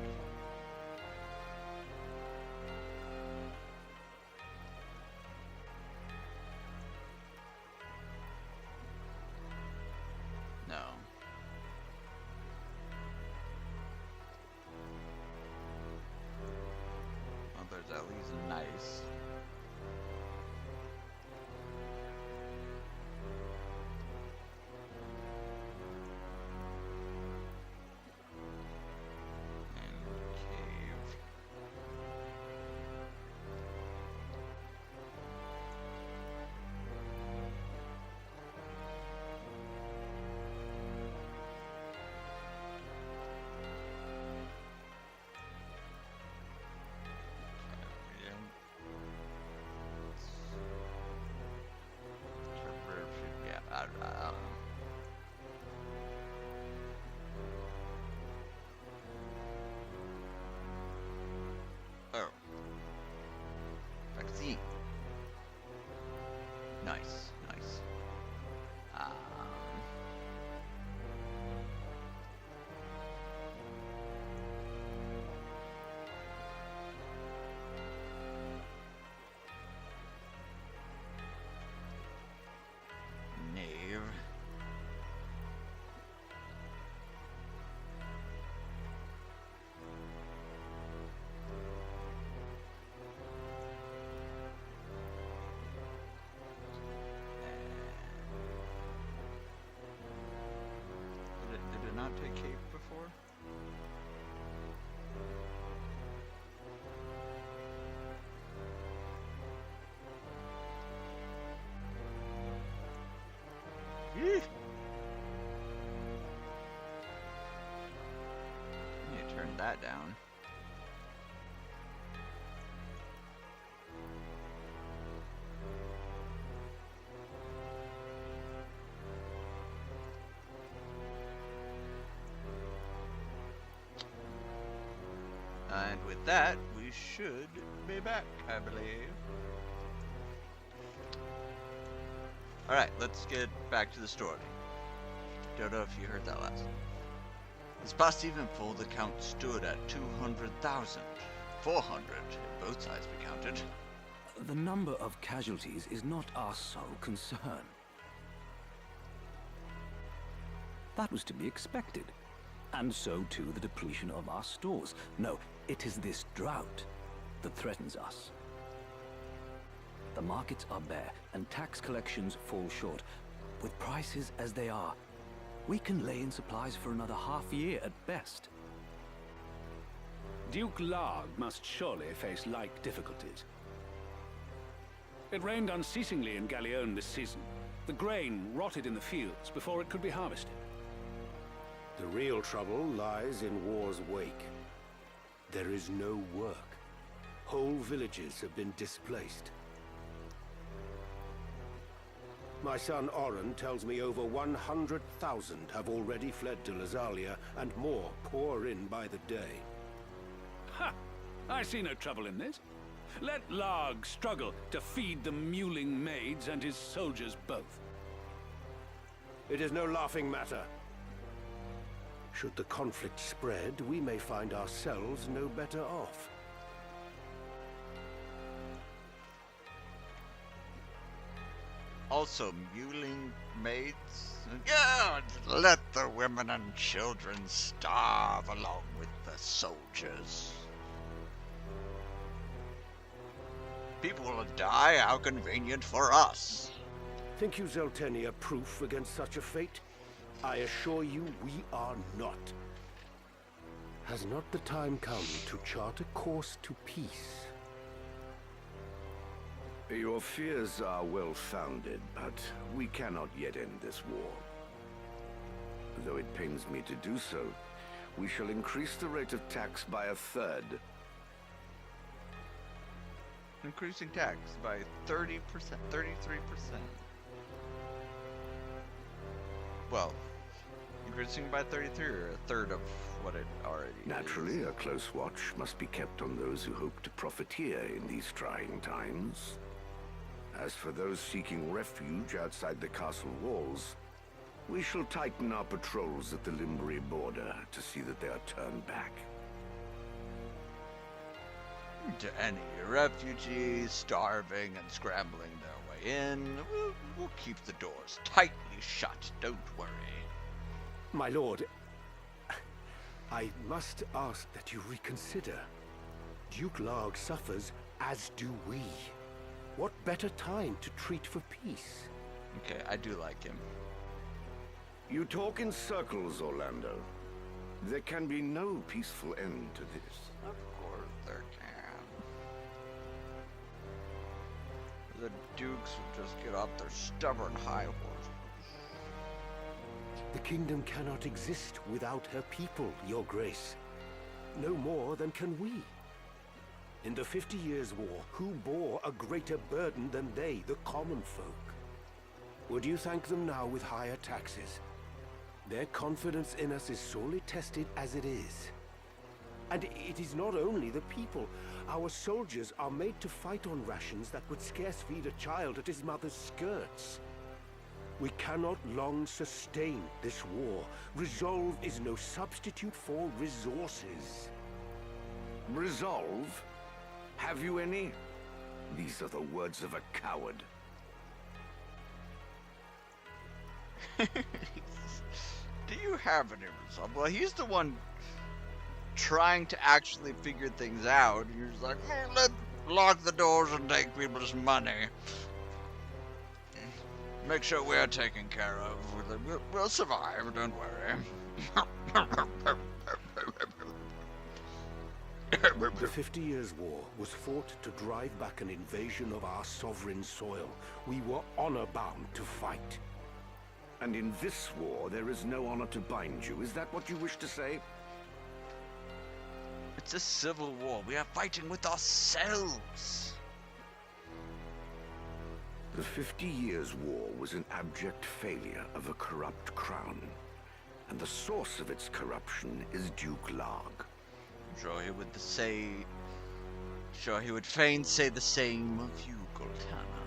No. Well, there's at least nice. I don't know. Oh. Vaccine. Nice, nice. Knave. Did it not take cape before? Eeh. I need to turn that down. And with that, we should be back, I believe. Alright, let's get back to the story. Don't know if you heard that last. This past evenful, the count stood at 200,000. 400 if both sides be counted. The number of casualties is not our sole concern. That was to be expected. And so too the depletion of our stores. No, it is this drought that threatens us. The markets are bare, and tax collections fall short. With prices as they are, we can lay in supplies for another half year at best. Duke Larg must surely face like difficulties. It rained unceasingly in Galleon this season. The grain rotted in the fields before it could be harvested. The real trouble lies in war's wake. There is no work. Whole villages have been displaced. My son Oren tells me over 100,000 have already fled to Lazalia, and more pour in by the day. Ha! I see no trouble in this. Let Larg struggle to feed the mewling maids and his soldiers both. It is no laughing matter. Should the conflict spread, we may find ourselves no better off. Also, mewling maids. Yeah, let the women and children starve along with the soldiers. People will die, how convenient for us. Think you Zeltenia proof against such a fate? I assure you we are not. Has not the time come to chart a course to peace? Your fears are well-founded, but we cannot yet end this war. Though it pains me to do so, we shall increase the rate of tax by 1/3. Increasing tax by 30%, 33%. Well, increasing by 33, or a third of what it already Naturally, is? a close watch must be kept on those who hope to profiteer in these trying times. As for those seeking refuge outside the castle walls, we shall tighten our patrols at the Limbri border to see that they are turned back. To any refugees starving and scrambling their way in, we'll keep the doors tightly shut, don't worry. My lord, I must ask that you reconsider. Duke Larg suffers, as do we. What better time to treat for peace? Okay, I do like him. You talk in circles, Orlando. There can be no peaceful end to this. Of course there can. The dukes will just get off their stubborn high horses. The kingdom cannot exist without her people, your grace. No more than can we. In the 50 Years' War, who bore a greater burden than they, the common folk? Would you thank them now with higher taxes? Their confidence in us is sorely tested as it is. And it is not only the people. Our soldiers are made to fight on rations that would scarce feed a child at his mother's skirts. We cannot long sustain this war. Resolve is no substitute for resources. Resolve? Have you any? These are the words of a coward. Do you have any resolve? Well, he's the one trying to actually figure things out. You're just like, oh, let's lock the doors and take people's money. Make sure we're taken care of. We'll survive, don't worry. The 50 Years' War was fought to drive back an invasion of our sovereign soil. We were honor-bound to fight. And in this war, there is no honor to bind you. Is that what you wish to say? It's a civil war. We are fighting with ourselves. The 50 Years' War was an abject failure of a corrupt crown. And the source of its corruption is Duke Larg. Sure he would fain say the same of you, Goltana.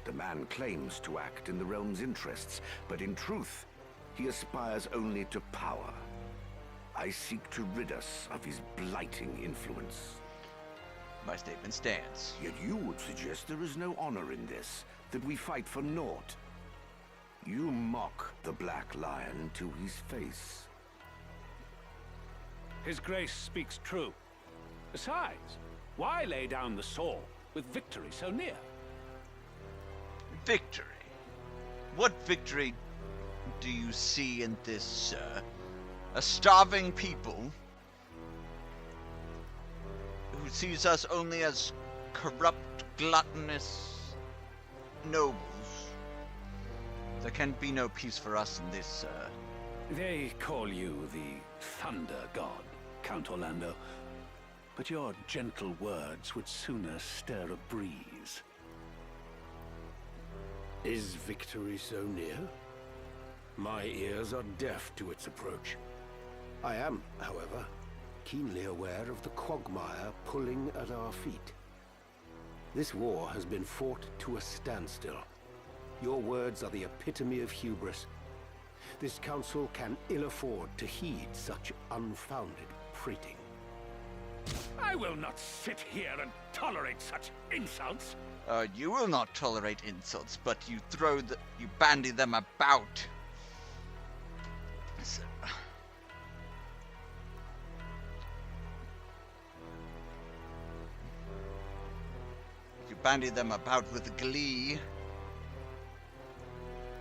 The man claims to act in the realm's interests, but in truth, he aspires only to power. I seek to rid us of his blighting influence. My statement stands. Yet you would suggest there is no honor in this, that we fight for naught. You mock the Black Lion to his face. His Grace speaks true. Besides, why lay down the sword with victory so near? Victory? What victory do you see in this, sir? A starving people who sees us only as corrupt, gluttonous nobles. There can be no peace for us in this, sir. They call you the Thunder God, Count Orlando. But your gentle words would sooner stir a breeze. Is victory so near? My ears are deaf to its approach. I am, however, keenly aware of the quagmire pulling at our feet. This war has been fought to a standstill. Your words are the epitome of hubris. This council can ill afford to heed such unfounded prating. I will not sit here and tolerate such insults. You will not tolerate insults, but you bandy them about. So, you bandy them about with glee.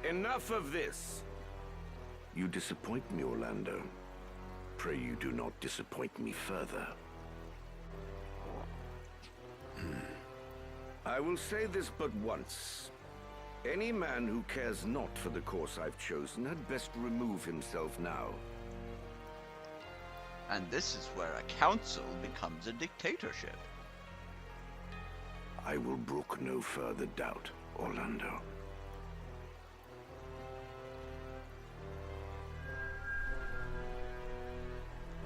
Enough of this. You disappoint me, Orlando. Pray you do not disappoint me further. I will say this but once. Any man who cares not for the course I've chosen had best remove himself now. And this is where a council becomes a dictatorship. I will brook no further doubt, Orlando.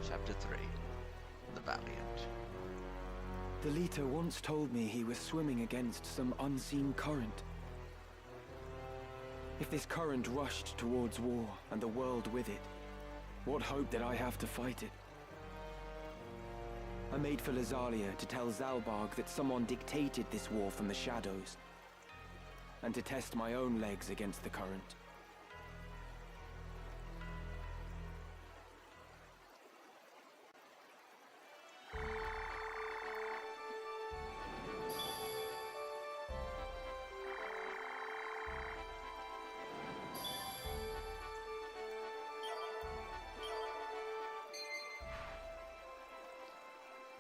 Chapter 3. The Valiant. The leader once told me he was swimming against some unseen current. If this current rushed towards war, and the world with it, what hope did I have to fight it? I made for Lazalia to tell Zalbarg that someone dictated this war from the shadows, and to test my own legs against the current.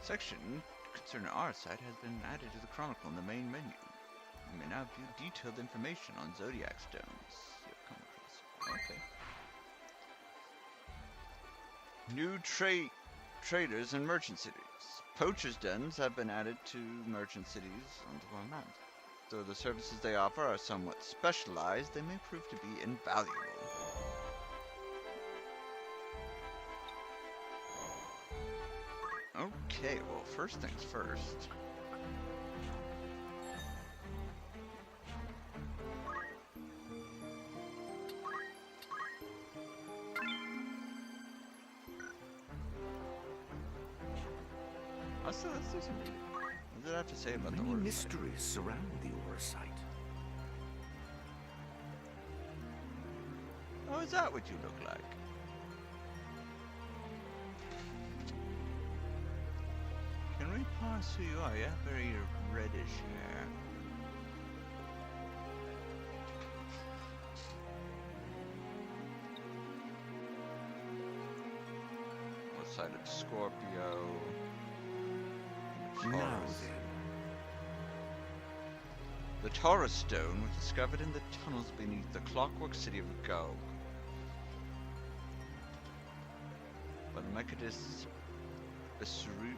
Section concerning our site has been added to the chronicle in the main menu. You may now view detailed information on zodiac stones you have come across. Okay. New traders and merchant cities. Poachers' dens have been added to merchant cities on the world map. Though the services they offer are somewhat specialized, they may prove to be invaluable. Okay, well, first things first. Let's do some reading. What did I have to say about the Many Aura mysteries surround the Aura site. Oh, is that what you look like? Can we parse who you are? You have very reddish hair. What side of Scorpio? Now Taurus. then. The Taurus stone was discovered in the tunnels beneath the clockwork city of Gog by the Mechadist Besrudio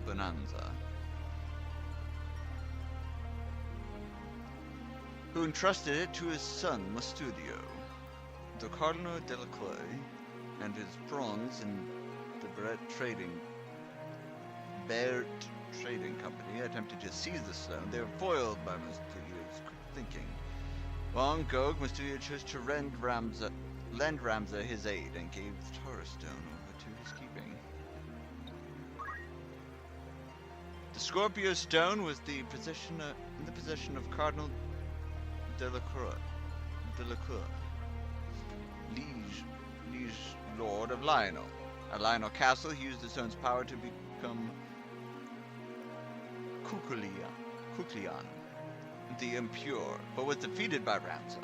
Bonanza, who entrusted it to his son Mastudio. The Cardinal Delacroix and his prawns in the Bert Trading Company attempted to seize the stone. They were foiled by Mastudio's quick thinking. While on Gog, Mastudio chose to lend Ramza his aid and gave the Taurus stone over to his keeping. The Scorpio stone was in the possession of Cardinal Delacroix, liege lord of Lionel. At Lionel Castle, he used the stone's power to become Kuklian, the impure, but was defeated by Ramza.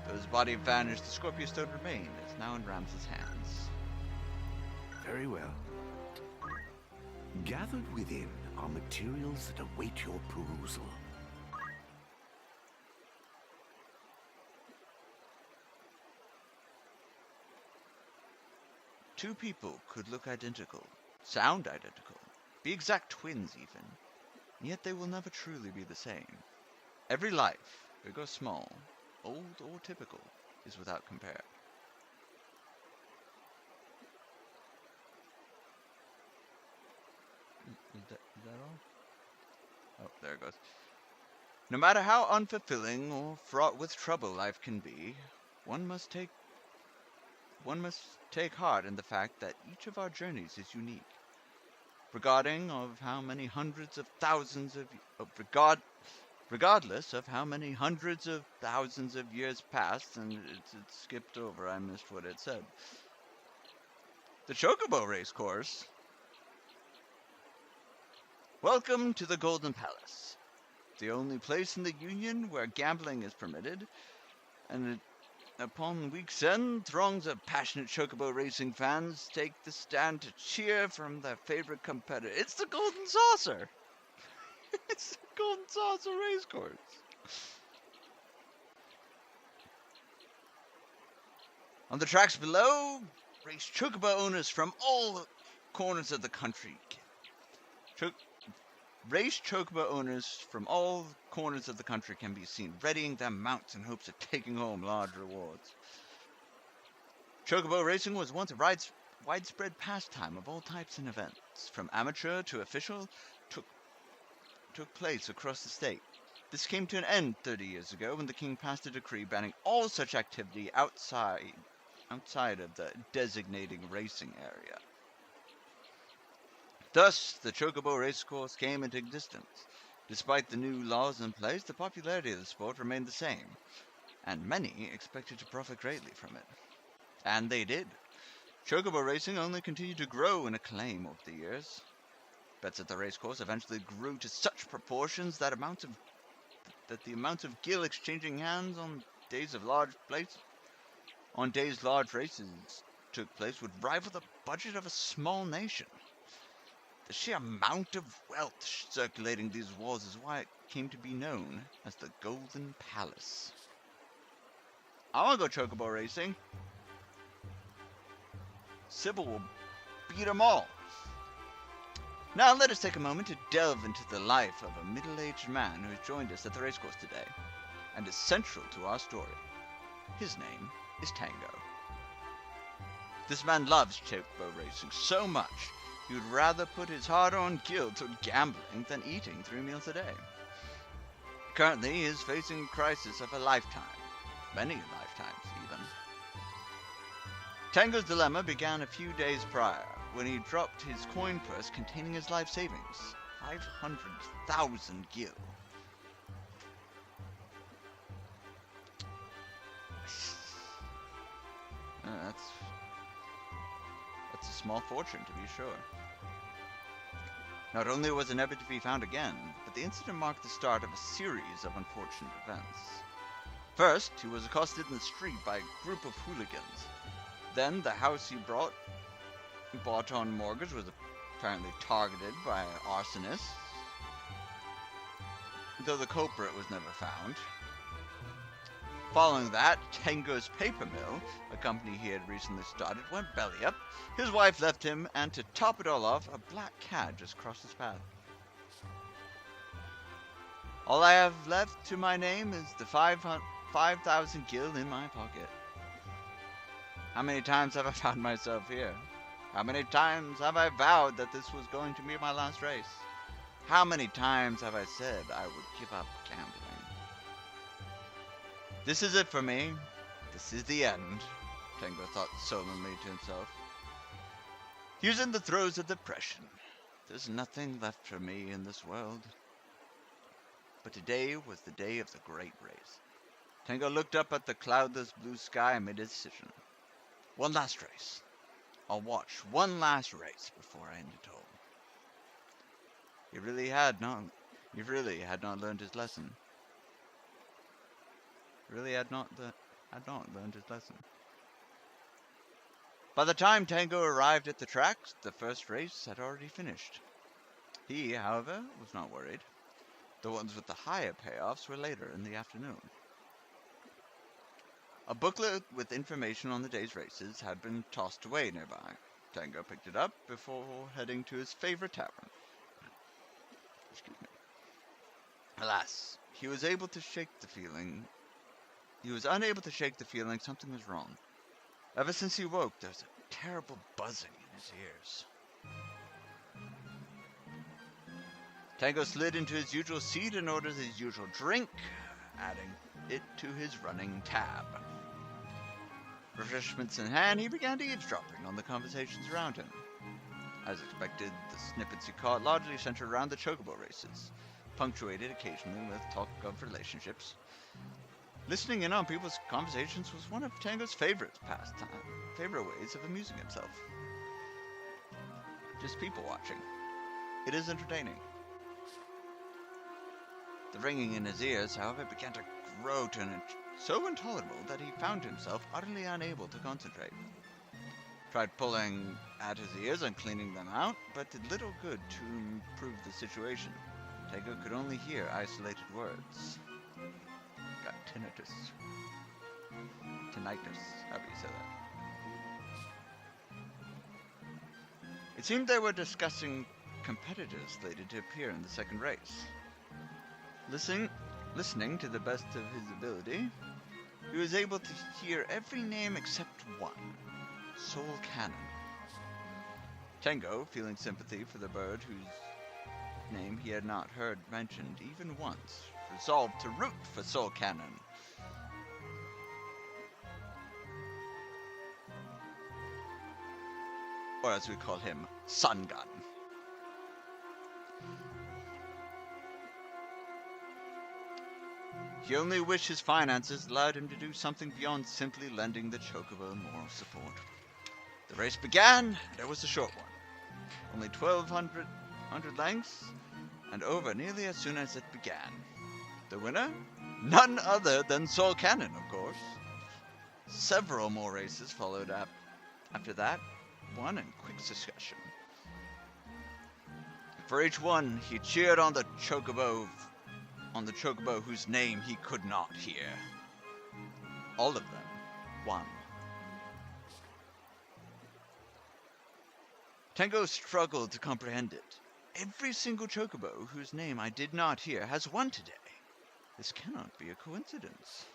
Though his body vanished, the Scorpio stone remained. It's now in Ramza's hands. Very well. Gathered within are materials that await your perusal. Two people could look identical, sound identical, be exact twins even, and yet they will never truly be the same. Every life, big or small, old or typical, is without compare. Is that all? Oh, there it goes. No matter how unfulfilling or fraught with trouble life can be, one must take heart in the fact that each of our journeys is unique. Regardless of how many hundreds of thousands of years passed, and it skipped over, I missed what it said. The Chocobo Racecourse. Welcome to the Golden Palace, the only place in the Union where gambling is permitted, and upon week's end, throngs of passionate Chocobo racing fans take the stand to cheer from their favorite competitor. It's the Golden Saucer! It's the Golden Saucer Racecourse! On the tracks below, race Chocobo owners from all corners of the country. Race Chocobo owners from all corners of the country can be seen readying their mounts in hopes of taking home large rewards. Chocobo racing was once a widespread pastime of all types and events, from amateur to official, took place across the state. This came to an end 30 years ago when the king passed a decree banning all such activity outside of the designating racing area. Thus, the Chocobo racecourse came into existence. Despite the new laws in place, the popularity of the sport remained the same, and many expected to profit greatly from it. And they did. Chocobo racing only continued to grow in acclaim over the years. Bets at the racecourse eventually grew to such proportions that the amounts of gil exchanging hands on days large races took place would rival the budget of a small nation. The sheer amount of wealth circulating these walls is why it came to be known as the Golden Palace. I want to go chocobo racing. Sybil will beat them all. Now let us take a moment to delve into the life of a middle-aged man who has joined us at the racecourse today, and is central to our story. His name is Tango. This man loves chocobo racing so much, he would rather put his hard-earned gil to gambling than eating 3 meals a day. Currently, he is facing a crisis of a lifetime. Many lifetimes, even. Tango's dilemma began a few days prior, when he dropped his coin purse containing his life savings, 500,000 gil. That's a small fortune, to be sure. Not only was it never to be found again, but the incident marked the start of a series of unfortunate events. First, he was accosted in the street by a group of hooligans. Then, the house he bought on mortgage was apparently targeted by arsonists, though the culprit was never found. Following that, Tango's paper mill, a company he had recently started, went belly up. His wife left him, and to top it all off, a black cat just crossed his path. All I have left to my name is the 5,000 gil in my pocket. How many times have I found myself here? How many times have I vowed that this was going to be my last race? How many times have I said I would give up gambling? This is it for me. This is the end, Tango thought sullenly to himself. He was in the throes of depression. There's nothing left for me in this world. But today was the day of the great race. Tango looked up at the cloudless blue sky and made a decision. One last race. I'll watch one last race before I end it all. He really had not learned his lesson. Learned his lesson. By the time Tango arrived at the tracks, the first race had already finished. He, however, was not worried. The ones with the higher payoffs were later in the afternoon. A booklet with information on the day's races had been tossed away nearby. Tango picked it up before heading to his favorite tavern. Excuse me. Alas, he was unable to shake the feeling something was wrong. Ever since he woke, there was a terrible buzzing in his ears. Tango slid into his usual seat and ordered his usual drink, adding it to his running tab. Refreshments in hand, he began eavesdropping on the conversations around him. As expected, the snippets he caught largely centered around the chocobo races, punctuated occasionally with talk of relationships. Listening in on people's conversations was one of Tango's favorite ways of amusing himself. Just people watching. It is entertaining. The ringing in his ears, however, began to grow to so intolerable that he found himself utterly unable to concentrate. Tried pulling at his ears and cleaning them out, but did little good to improve the situation. Tango could only hear isolated words. Got tinnitus. Tinnitus, however you say that. It seemed they were discussing competitors slated to appear in the second race. Listening to the best of his ability, he was able to hear every name except one. Soul Cannon. Tango, feeling sympathy for the bird whose name he had not heard mentioned even once, resolved to root for Soul Cannon. Or as we call him, Sun Gun. He only wished his finances allowed him to do something beyond simply lending the Chocobo moral support. The race began, and it was a short one. Only 1,200 lengths, and over nearly as soon as it began. The winner? None other than Soul Cannon, of course. Several more races followed after that, one in quick succession. For each one, he cheered on the Chocobo whose name he could not hear. All of them won. Tango struggled to comprehend it. Every single Chocobo whose name I did not hear has won today. This cannot be a coincidence.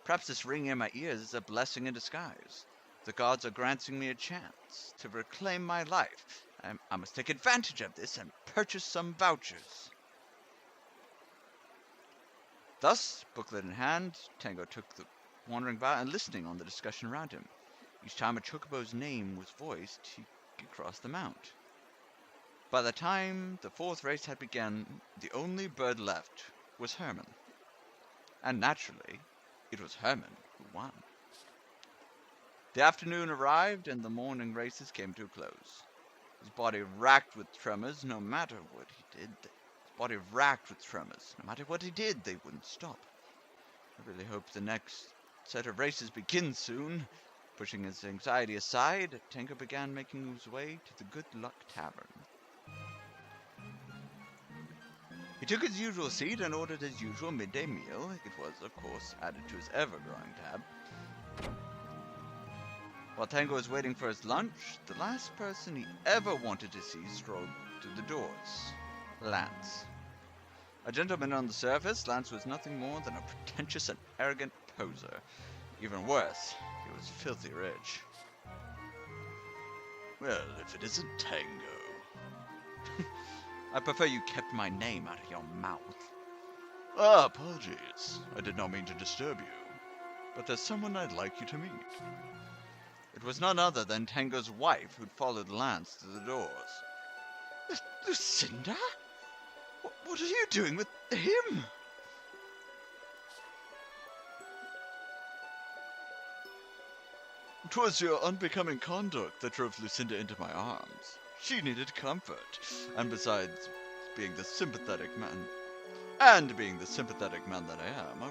Perhaps this ring in my ears is a blessing in disguise. The gods are granting me a chance to reclaim my life. I must take advantage of this and purchase some vouchers. Thus, booklet in hand, Tango took the wandering about and listening on the discussion around him. Each time a Chocobo's name was voiced, he could cross the mount. By the time the fourth race had begun, the only bird left was Herman. And naturally, it was Herman who won. The afternoon arrived and the morning races came to a close. His body racked with tremors, no matter what he did. They wouldn't stop. I really hope the next set of races begins soon. Pushing his anxiety aside, Tango began making his way to the Good Luck Tavern. He took his usual seat and ordered his usual midday meal. It was, of course, added to his ever-growing tab. While Tango was waiting for his lunch, the last person he ever wanted to see strolled through the doors. Lance. A gentleman on the surface, Lance was nothing more than a pretentious and arrogant poser. Even worse, he was filthy rich. Well, if it isn't Tango. I prefer you kept my name out of your mouth. Ah, apologies. I did not mean to disturb you. But there's someone I'd like you to meet. It was none other than Tango's wife who'd followed Lance to the doors. Lucinda? What are you doing with him? It was your unbecoming conduct that drove Lucinda into my arms. She needed comfort, and besides being the sympathetic man that I am,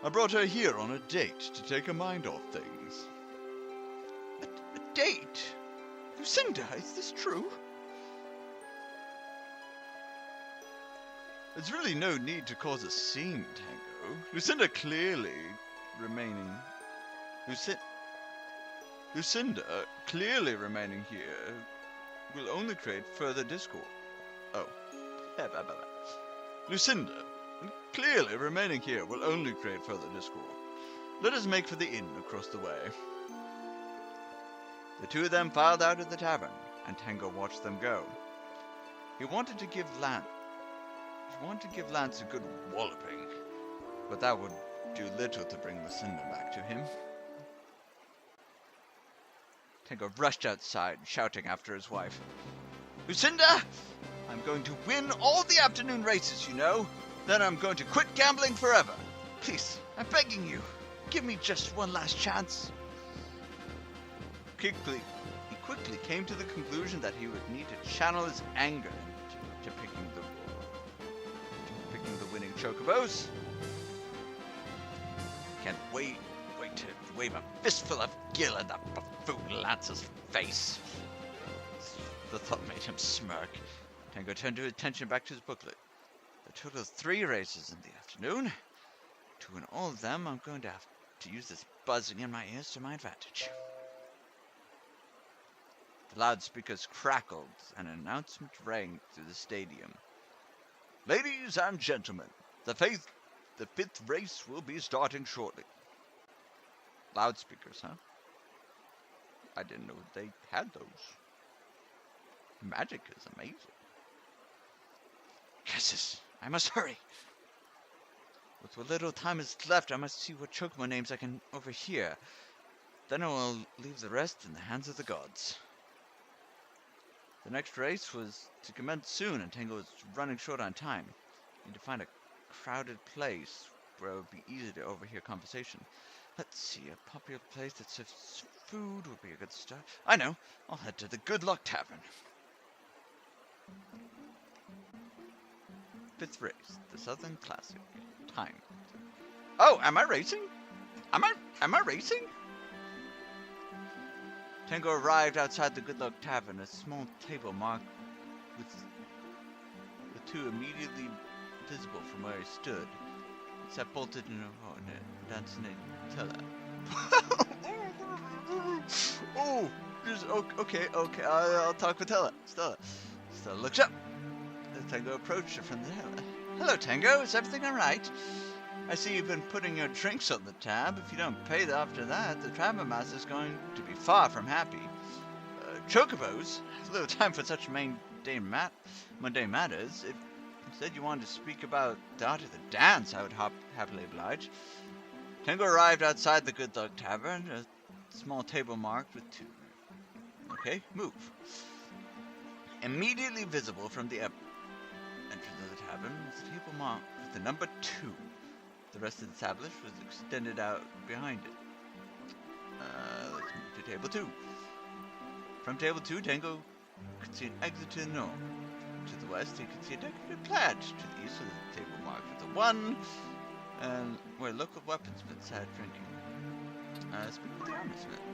I brought her here on a date to take her mind off things. A date? Lucinda, is this true? There's really no need to cause a scene, Tango. Lucinda clearly remaining here will only create further discord. Lucinda, clearly remaining here will only create further discord. Let us make for the inn across the way. The two of them filed out of the tavern, and Tango watched them go. He wanted to give Lance a good walloping, but that would do little to bring Lucinda back to him. Tango rushed outside, shouting after his wife. Lucinda! I'm going to win all the afternoon races, you know. Then I'm going to quit gambling forever. Please, I'm begging you. Give me just one last chance. He quickly came to the conclusion that he would need to channel his anger to picking the winning Chocobos. Can't wait to wave a fistful of gil in the buffoon Lance's face. The thought made him smirk. Tango turned his attention back to his booklet. A total of 3 races in the afternoon. To win all of them, I'm going to have to use this buzzing in my ears to my advantage. The loudspeakers crackled, and an announcement rang through the stadium. Ladies and gentlemen, the 5th race will be starting shortly. loudspeakers, huh? I didn't know they had those. Magic is amazing. Guesses, I must hurry. With what little time is left, I must see what Chocobo names I can overhear. Then I will leave the rest in the hands of the gods. The next race was to commence soon, and Tango was running short on time. Need to find a crowded place where it would be easy to overhear conversation. Let's see, a popular place that serves food would be a good start. I know, I'll head to the Good Luck Tavern. Fifth race, the Southern Classic. Time. Oh, am I racing? Am I racing? Tango arrived outside the Good Luck Tavern, a small table marked with two immediately visible from where he stood. Except bolted in a row and dancing Tella. Oh, okay, I'll talk with Stella. Stella looks up. Tango approached her from the hill. Hello, Tango, is everything alright? I see you've been putting your drinks on the tab. If you don't pay after that, the Tavern Master's going to be far from happy. Chocobos, little time for such mundane matters. If instead you wanted to speak about the art of the dance, I would happily oblige. Tango arrived outside the Good Luck Tavern, a small table marked with 2. Okay, move. Immediately visible from the entrance of the tavern was a table marked with the number 2. The rest of the establishment was extended out behind it. Let's move to table 2. From table 2, Tango could see an exit to the north. To the west, he could see a decorative plaid. To the east was a table marked with a 1, and where local weaponsmith sat drinking. Speak with the armorsmith.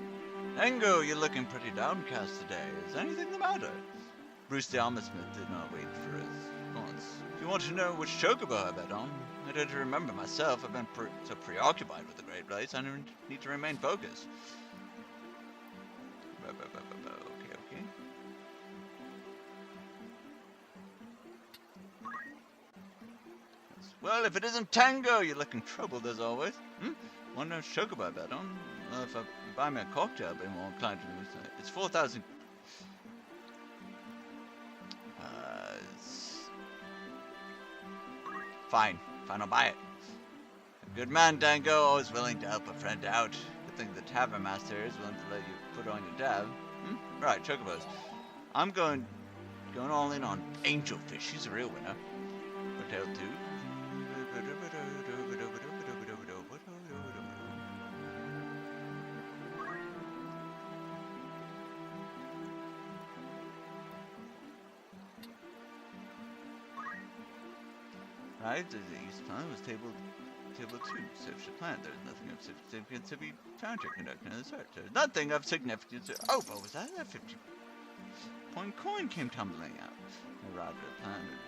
Tango, you're looking pretty downcast today. Is anything the matter? Bruce the armorsmith did not wait for his response. If you want to know which chocobo I bet on, I don't remember myself. I've been so preoccupied with the great place, I need to remain focused. Okay. Well, if it isn't Tango, you're looking troubled as always. Wonder which chocobo I bet on. Well, if you buy me a cocktail, I'll be more inclined to lose it. It's 4,000. Fine, I'll buy it. A good man, Tango, always willing to help a friend out. Good thing the Tavern Master is willing to let you put on your tab. Right, chocobos. I'm going all in on Angelfish. She's a real winner. Hotel 2. Right, the east plan was table 2. Search the planet. There's nothing of significance to be found here conducting the search. There's nothing of significance. Oh, what was that? That 50-point coin came tumbling out. Arrived at the planet.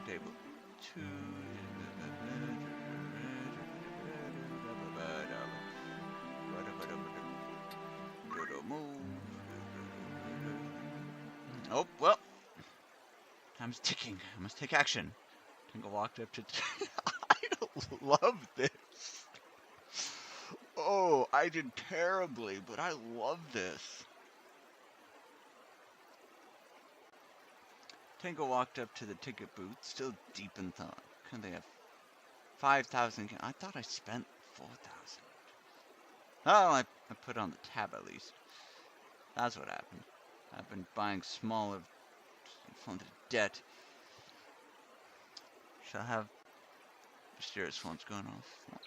Table 2. Oh, well. Time's ticking. I must take action. Tango walked up to... I love this. Oh, I did terribly, but I love this. Tango walked up to the ticket booth, still deep in thought. Couldn't they have 5,000? I thought I spent 4,000. Oh, I put on the tab at least. That's what happened. I've been buying smaller funded debt. Shall have mysterious forms going off.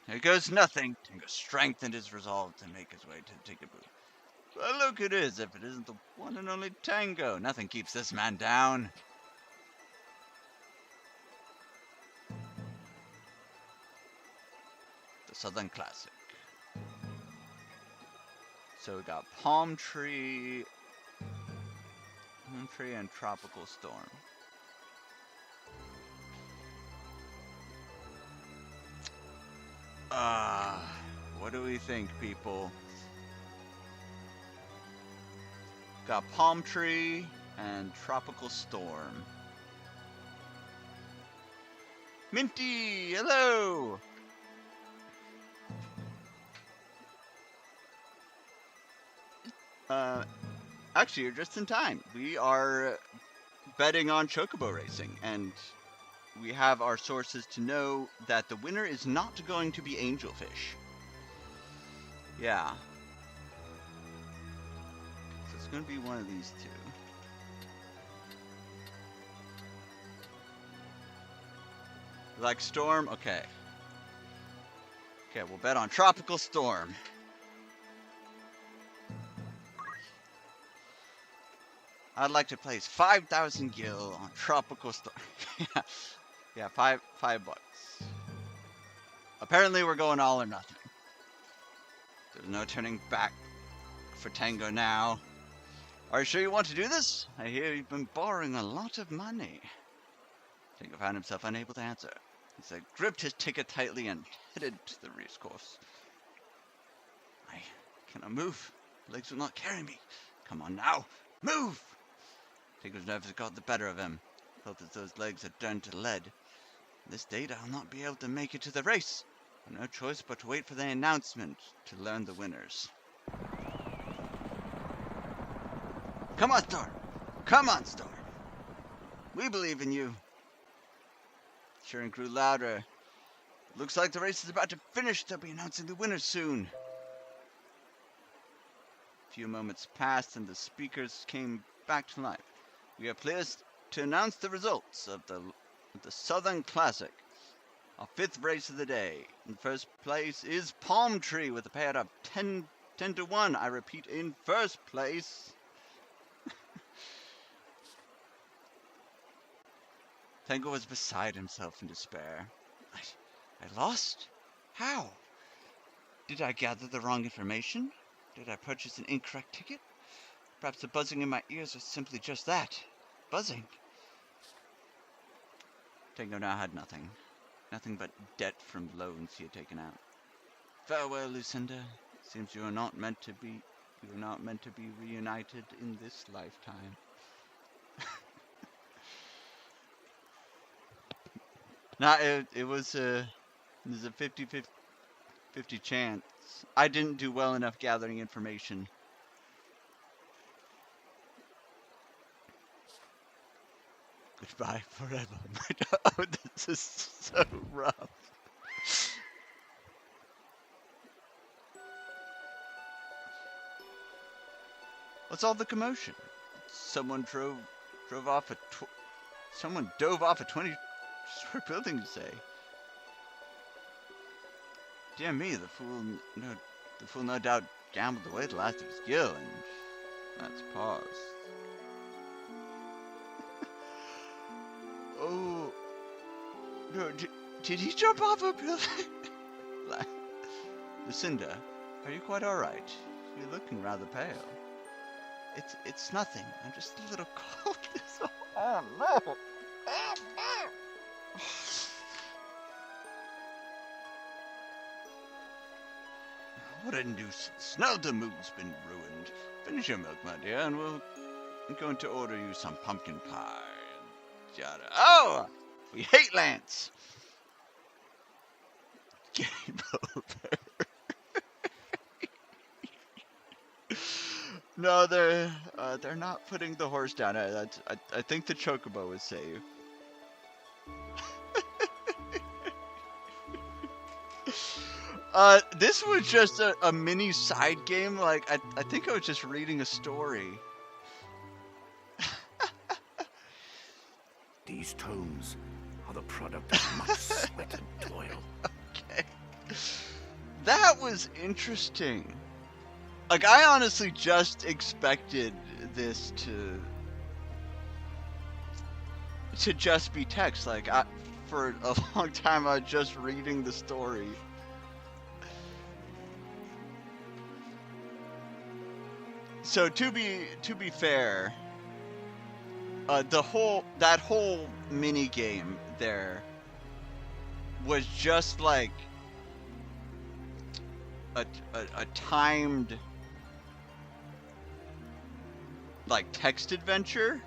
Here goes nothing. Tango strengthened his resolve to make his way to the ticket booth. Well, look it is, if it isn't the one and only Tango. Nothing keeps this man down. The Southern Classic. So we got Palm Tree and Tropical Storm. What do we think, people? Got Palm Tree and Tropical Storm. Minty, hello! Actually, you're just in time. We are betting on Chocobo racing, and we have our sources to know that the winner is not going to be Angelfish. Yeah. So it's going to be one of these two. Like Storm? Okay. Okay, we'll bet on Tropical Storm. I'd like to place 5,000 gil on Tropical Storm. Yeah, $5. Apparently we're going all or nothing. There's no turning back for Tango now. Are you sure you want to do this? I hear you've been borrowing a lot of money. Tango found himself unable to answer. He gripped his ticket tightly and headed to the race course. I cannot move. Legs will not carry me. Come on now, move! Tango's nerves got the better of him. Felt as though his legs had turned to lead. This date I'll not be able to make it to the race. I have no choice but to wait for the announcement to learn the winners. Come on, Storm! Come on, Storm! We believe in you. Cheering grew louder. Looks like the race is about to finish. They'll be announcing the winners soon. A few moments passed and the speakers came back to life. We are pleased to announce the results of the Southern Classic, our 5th race of the day. In first place is Palm Tree with a payout of 10 to 1. I repeat, in first place. Tango was beside himself in despair. I lost? How? Did I gather the wrong information? Did I purchase an incorrect ticket? Perhaps the buzzing in my ears was simply just that. Buzzing. Tango now had nothing. Nothing but debt from loans he had taken out. Farewell, Lucinda. Seems you are not meant to be reunited in this lifetime. Nah, it was there's a 50-50 chance. I didn't do well enough gathering information. Goodbye forever, my dog. This is so rough. What's all the commotion? Someone dove off a 20-story building, you say? Dear me, the fool no doubt gambled away the last of his gil, and that's pause. Oh, no, did he jump off a building? Lucinda, are you quite alright? You're looking rather pale. It's nothing. I'm just a little cold. Oh no! What a nuisance. Now the mood's been ruined. Finish your milk, my dear, and I'm going to order you some pumpkin pie. And yada. Oh! We hate Lance! Game over. No, they're not putting the horse down. I think the chocobo is safe. This was just a mini side game. Like, I think I was just reading a story. These tomes are the product of much sweat and toil. Okay. That was interesting. Like, I honestly just expected this to just be text. Like, for a long time, I was just reading the story. So to be fair, that whole mini game there was just like a timed like text adventure.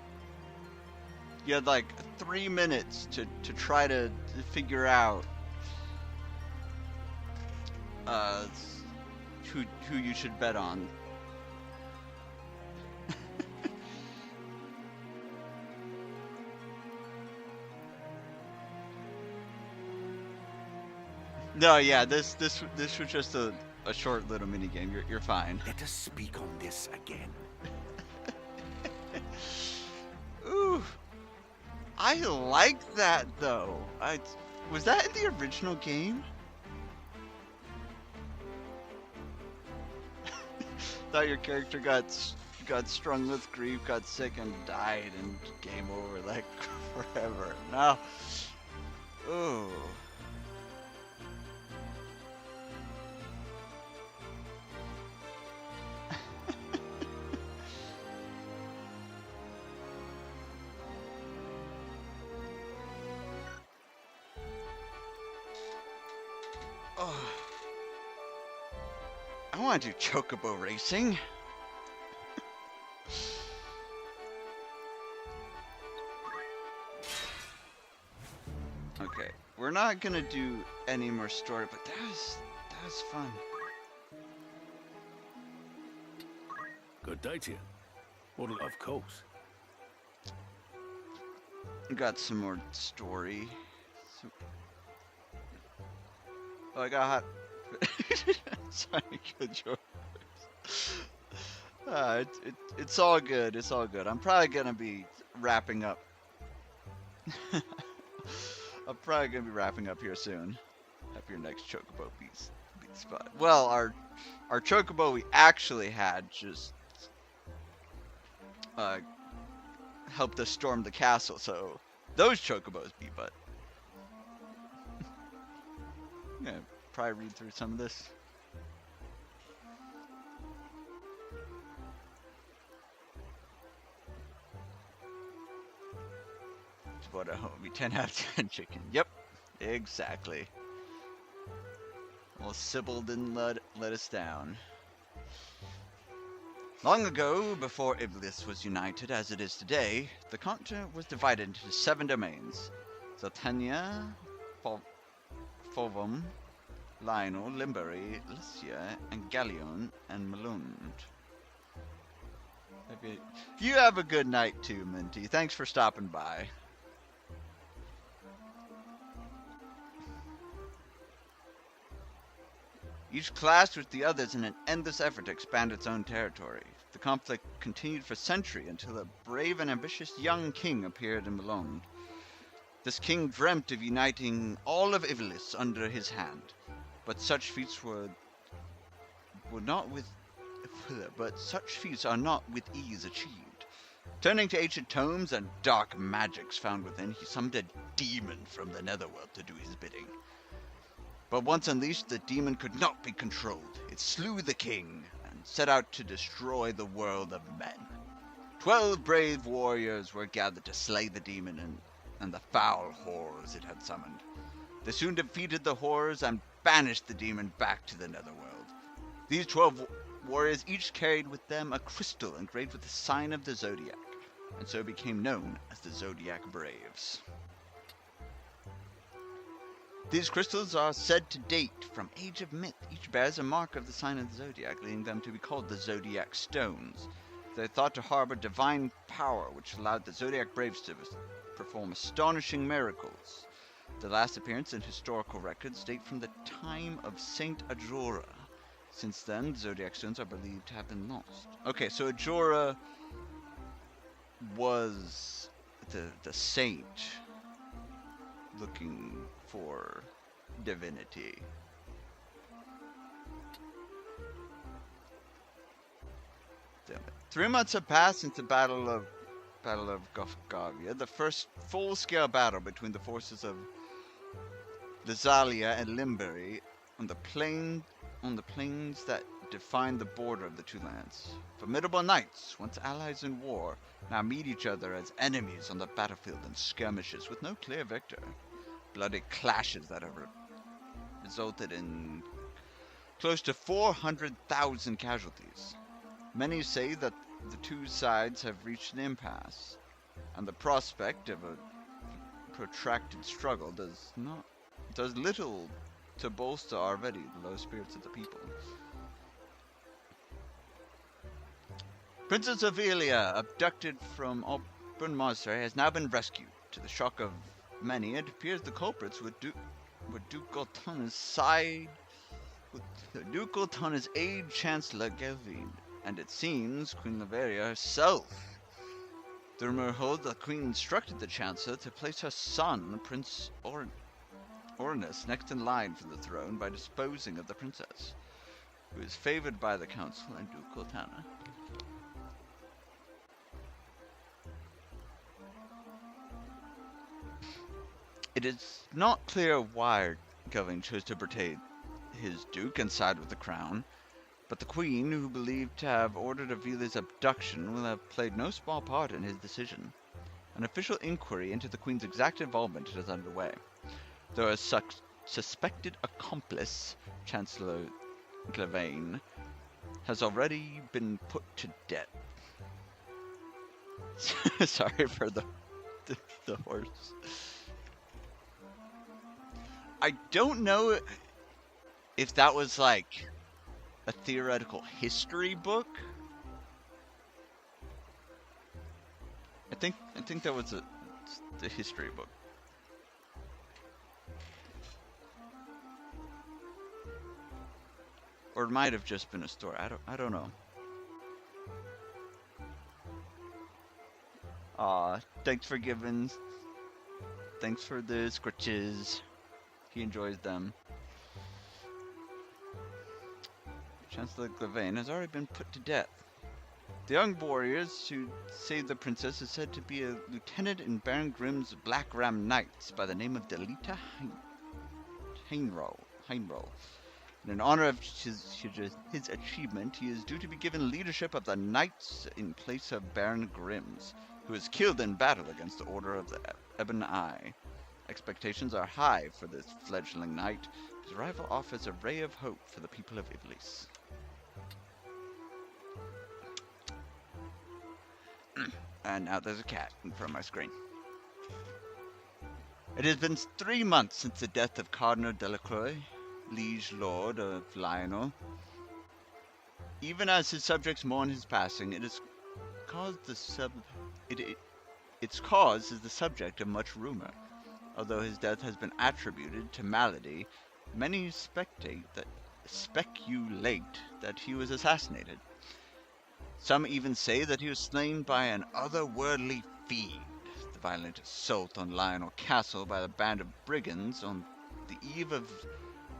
You had like 3 minutes to try to figure out who you should bet on. No, yeah, this was just a short little mini game. You're fine. Let us speak on this again. Ooh, I like that though. Was that in the original game? Thought your character got strung with grief, got sick, and died, and game over like forever. No. Ooh. Oh. I want to do chocobo racing. Okay, we're not gonna do any more story, but that was fun. Good day to you. Well, of course. Got some more story. Oh, I got hot. Sorry, good joke. It's all good. It's all good. I'm probably gonna be wrapping up. I'm probably gonna be wrapping up here soon. After your next chocobo beat spot. Well, our chocobo we actually had just helped us storm the castle, so those chocobos beat, but yeah, probably read through some of this. What a homie, 10 out of 10 chicken. Yep, exactly. Well, Sybil didn't let us down. Long ago, before Iblis was united as it is today, the continent was divided into 7 domains. Zaltania, Fovum, Lionel, Limbury, Lycia, and Galleon, and Malund. You have a good night too, Minty. Thanks for stopping by. Each clashed with the others in an endless effort to expand its own territory. The conflict continued for centuries until a brave and ambitious young king appeared in Malone. This king dreamt of uniting all of Iblis under his hand, but such feats are not with ease achieved. Turning to ancient tomes and dark magics found within, he summoned a demon from the netherworld to do his bidding. But once unleashed, the demon could not be controlled. It slew the king and set out to destroy the world of men. 12 brave warriors were gathered to slay the demon and the foul horrors it had summoned. They soon defeated the horrors and banished the demon back to the netherworld. These 12 warriors each carried with them a crystal engraved with the sign of the Zodiac, and so became known as the Zodiac Braves. These crystals are said to date from Age of Myth. Each bears a mark of the sign of the Zodiac, leading them to be called the Zodiac Stones. They're thought to harbor divine power, which allowed the Zodiac Braves to perform astonishing miracles. The last appearance in historical records date from the time of Saint Ajora. Since then, the Zodiac Stones are believed to have been lost. Okay, so Ajora was the saint looking for divinity. Damn it. 3 months have passed since the Battle of Gofgavia, the first full-scale battle between the forces of Lysalia and Limbury on the plains that define the border of the two lands. Formidable knights, once allies in war, now meet each other as enemies on the battlefield in skirmishes with no clear victor. Bloody clashes that have resulted in close to 400,000 casualties. Many say that the two sides have reached an impasse, and the prospect of a protracted struggle does little to bolster already the low spirits of the people. Princess Ophelia, abducted from Auburn Monastery, has now been rescued. To the shock of many, it appears the culprits were Duke Goltana's side, with Duke Goltana's aide Chancellor Gelvin, and it seems Queen Laveria herself. The rumor holds that the Queen instructed the Chancellor to place her son, Prince Ornus, next in line for the throne by disposing of the princess, who is favored by the Council and Duke Goltana. It is not clear why Gelvin chose to betray his duke and side with the crown, but the Queen, who believed to have ordered Avilia's abduction, will have played no small part in his decision. An official inquiry into the Queen's exact involvement is underway, though a suspected accomplice, Chancellor Gelvin, has already been put to death. Sorry for the horse. I don't know if that was like a theoretical history book. I think that was the history book. Or it might have just been a story. I don't know. Thanks for giving. Thanks for the scritches. He enjoys them. Chancellor Gelvin has already been put to death. The young warriors who saved the princess is said to be a lieutenant in Baron Grimm's Black Ram Knights by the name of Delita Heinroll. And in honor of his achievement, he is due to be given leadership of the Knights in place of Baron Grimm's, who was killed in battle against the Order of the Ebon Eye. Expectations are high for this fledgling knight, whose arrival offers a ray of hope for the people of Iblis. And now there's a cat in front of my screen. It has been 3 months since the death of Cardinal Delacroix, liege lord of Lionel. Even as his subjects mourn his passing, its cause is the subject of much rumor. Although his death has been attributed to malady, many speculate that he was assassinated. Some even say that he was slain by an otherworldly fiend. The violent assault on Lionel Castle by the band of brigands on the eve of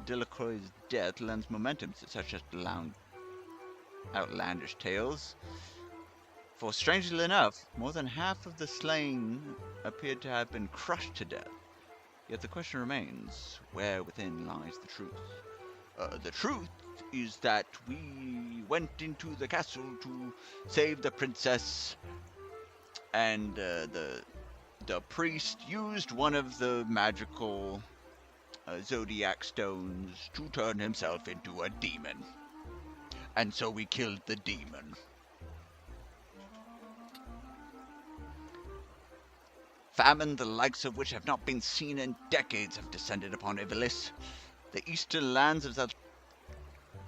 Delacroix's death lends momentum to such outlandish tales. For strangely enough, more than half of the slain appeared to have been crushed to death. Yet the question remains, where within lies the truth? The truth is that we went into the castle to save the princess, and the priest used one of the magical zodiac stones to turn himself into a demon. And so we killed the demon. Famine, the likes of which have not been seen in decades, have descended upon Iblis. The eastern lands of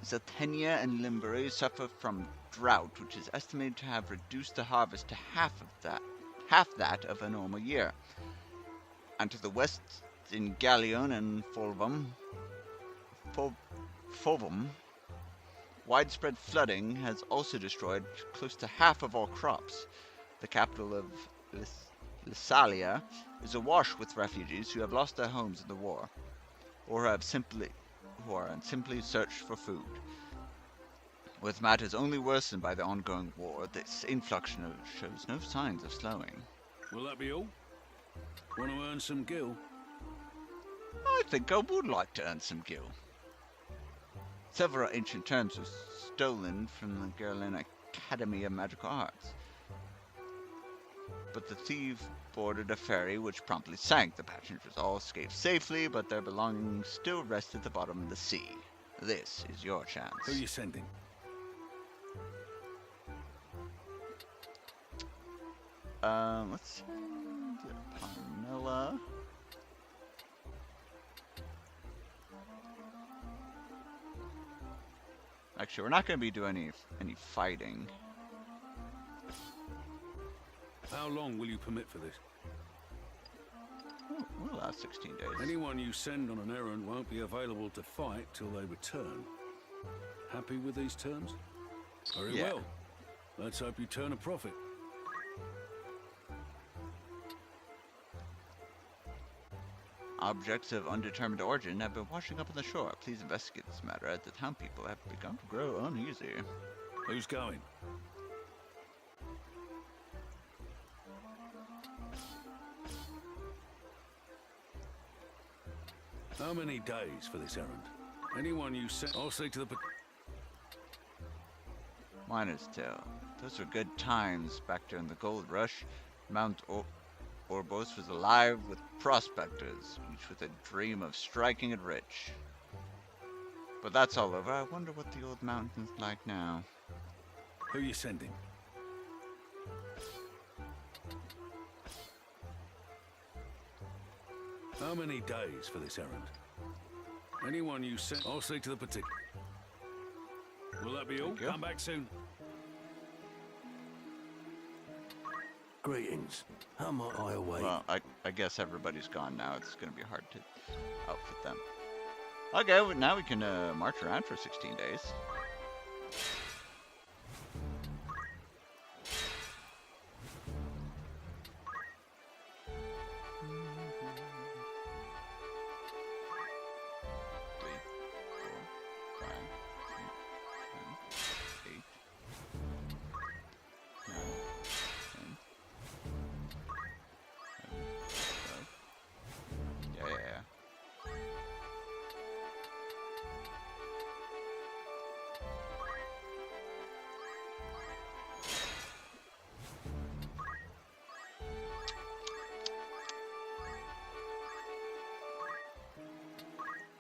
Zathenia and Limbury suffer from drought, which is estimated to have reduced the harvest to half that of a normal year. And to the west, in Gallion and Fovum, widespread flooding has also destroyed close to half of all crops. The capital of Lysalia is awash with refugees who have lost their homes in the war, or who are simply searched for food. With matters only worsened by the ongoing war, this influx shows no signs of slowing. Will that be all? Want to earn some gil? I think I would like to earn some gil. Several ancient terms were stolen from the Gerlin Academy of Magical Arts, but the thief boarded a ferry which promptly sank. The passengers all escaped safely, but their belongings still rest at the bottom of the sea. This is your chance. Who are you sending? Let's send Parnella. Actually, we're not going to be doing any fighting. How long will you permit for this? Oh, we'll last 16 days. Anyone you send on an errand won't be available to fight till they return. Happy with these terms? Very well. Let's hope you turn a profit. Objects of undetermined origin have been washing up on the shore. Please investigate this matter, as the town people have begun to grow uneasy. Who's going? How many days for this errand? Anyone you send, I'll say to the... Miner's Tale. Those were good times back during the gold rush. Mount Orbos was alive with prospectors, each with a dream of striking it rich. But that's all over. I wonder what the old mountain's like now. Who are you sending? How many days for this errand? Anyone you send, I'll say to the particular. Will that be all? Come back soon. Greetings. How might I await? Well, I guess everybody's gone now. It's going to be hard to outfit them. Okay, well, now we can march around for 16 days.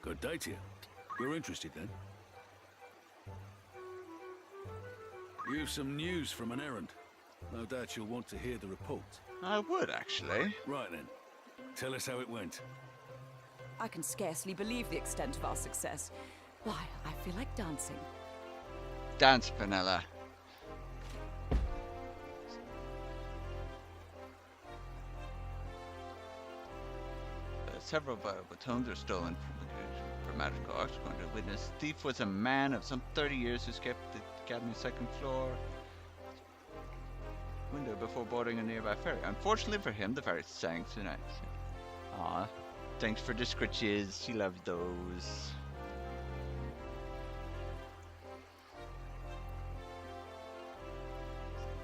Good day to you. You're interested then? You've some news from an errand. No doubt you'll want to hear the report. I would, actually. Right then. Tell us how it went. I can scarcely believe the extent of our success. Why, I feel like dancing. Dance, Penella. Several valuable tomes are stolen from magical arts. According to a witness, the thief was a man of some 30 years who escaped the academy's second floor window before boarding a nearby ferry. Unfortunately for him, the ferry sank tonight. Aw, thanks for the scritches. She loves those.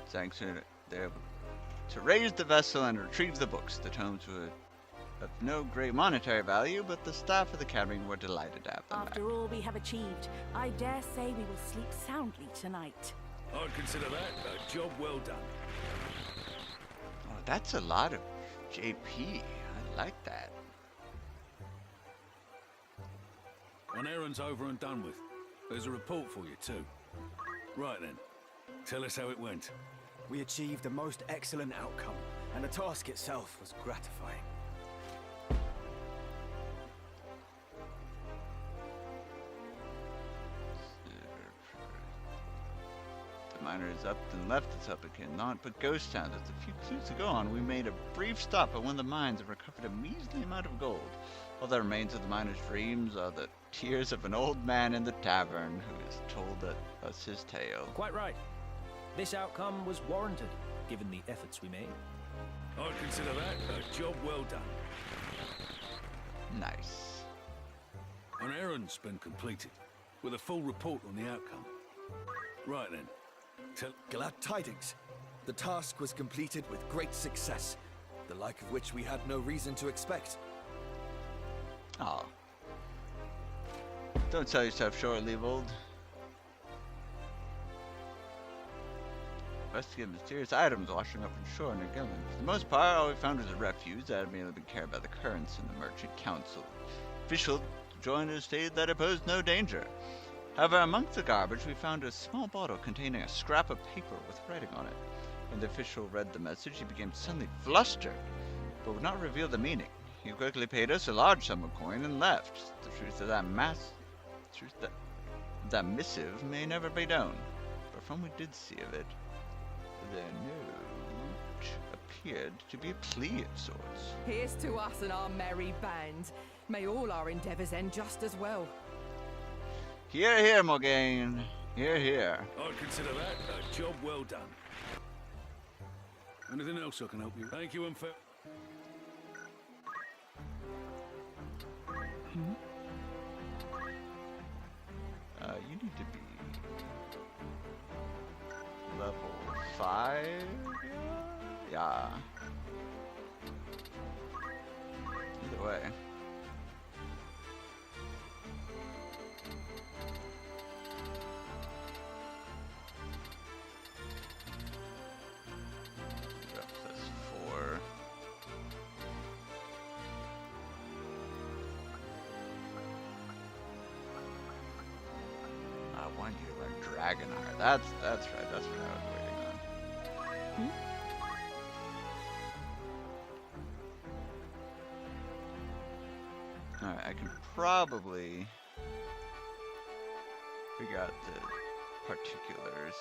Sank tonight. They're able to raise the vessel and retrieve the books. The tomes were of no great monetary value, but the staff of the academy were delighted to have them After all we have achieved, I dare say we will sleep soundly tonight. I'd consider that a job well done. Oh, that's a lot of JP. I like that. An errand's over and done with. There's a report for you too. Right then. Tell us how it went. We achieved a most excellent outcome, and the task itself was gratifying. The miner is up and left its up again, naught but ghost towns. With a few clues to go on, we made a brief stop at one of the mines and recovered a measly amount of gold. All that remains of the miner's dreams are the tears of an old man in the tavern who has told us his tale. Quite right. This outcome was warranted, given the efforts we made. I'd consider that a job well done. Nice. An errand's been completed, with a full report on the outcome. Right then. Glad tidings. The task was completed with great success, the like of which we had no reason to expect. Oh. Don't sell yourself short, Leavold. Investigate mysterious items washing up from shore near Gillen. For the most part, all we found was a refuse that had merely been carried by the currents in the Merchant Council. Officials joined us stated that it posed no danger. However, amongst the garbage, we found a small bottle containing a scrap of paper with writing on it. When the official read the message, he became suddenly flustered, but would not reveal the meaning. He quickly paid us a large sum of coin and left. The truth of that missive may never be known, but from what we did see of it, the note appeared to be a plea of sorts. Here's to us and our merry band. May all our endeavours end just as well. Hear, hear, Morgaine. Hear, hear. I'd consider that a job well done. Anything else I can help you? Thank you and fair. You need to be level 5? Yeah. Either way. That's 4. I want you to learn Dragonheart. That's right. That's what I was waiting on. Alright, I can probably figure out the particulars.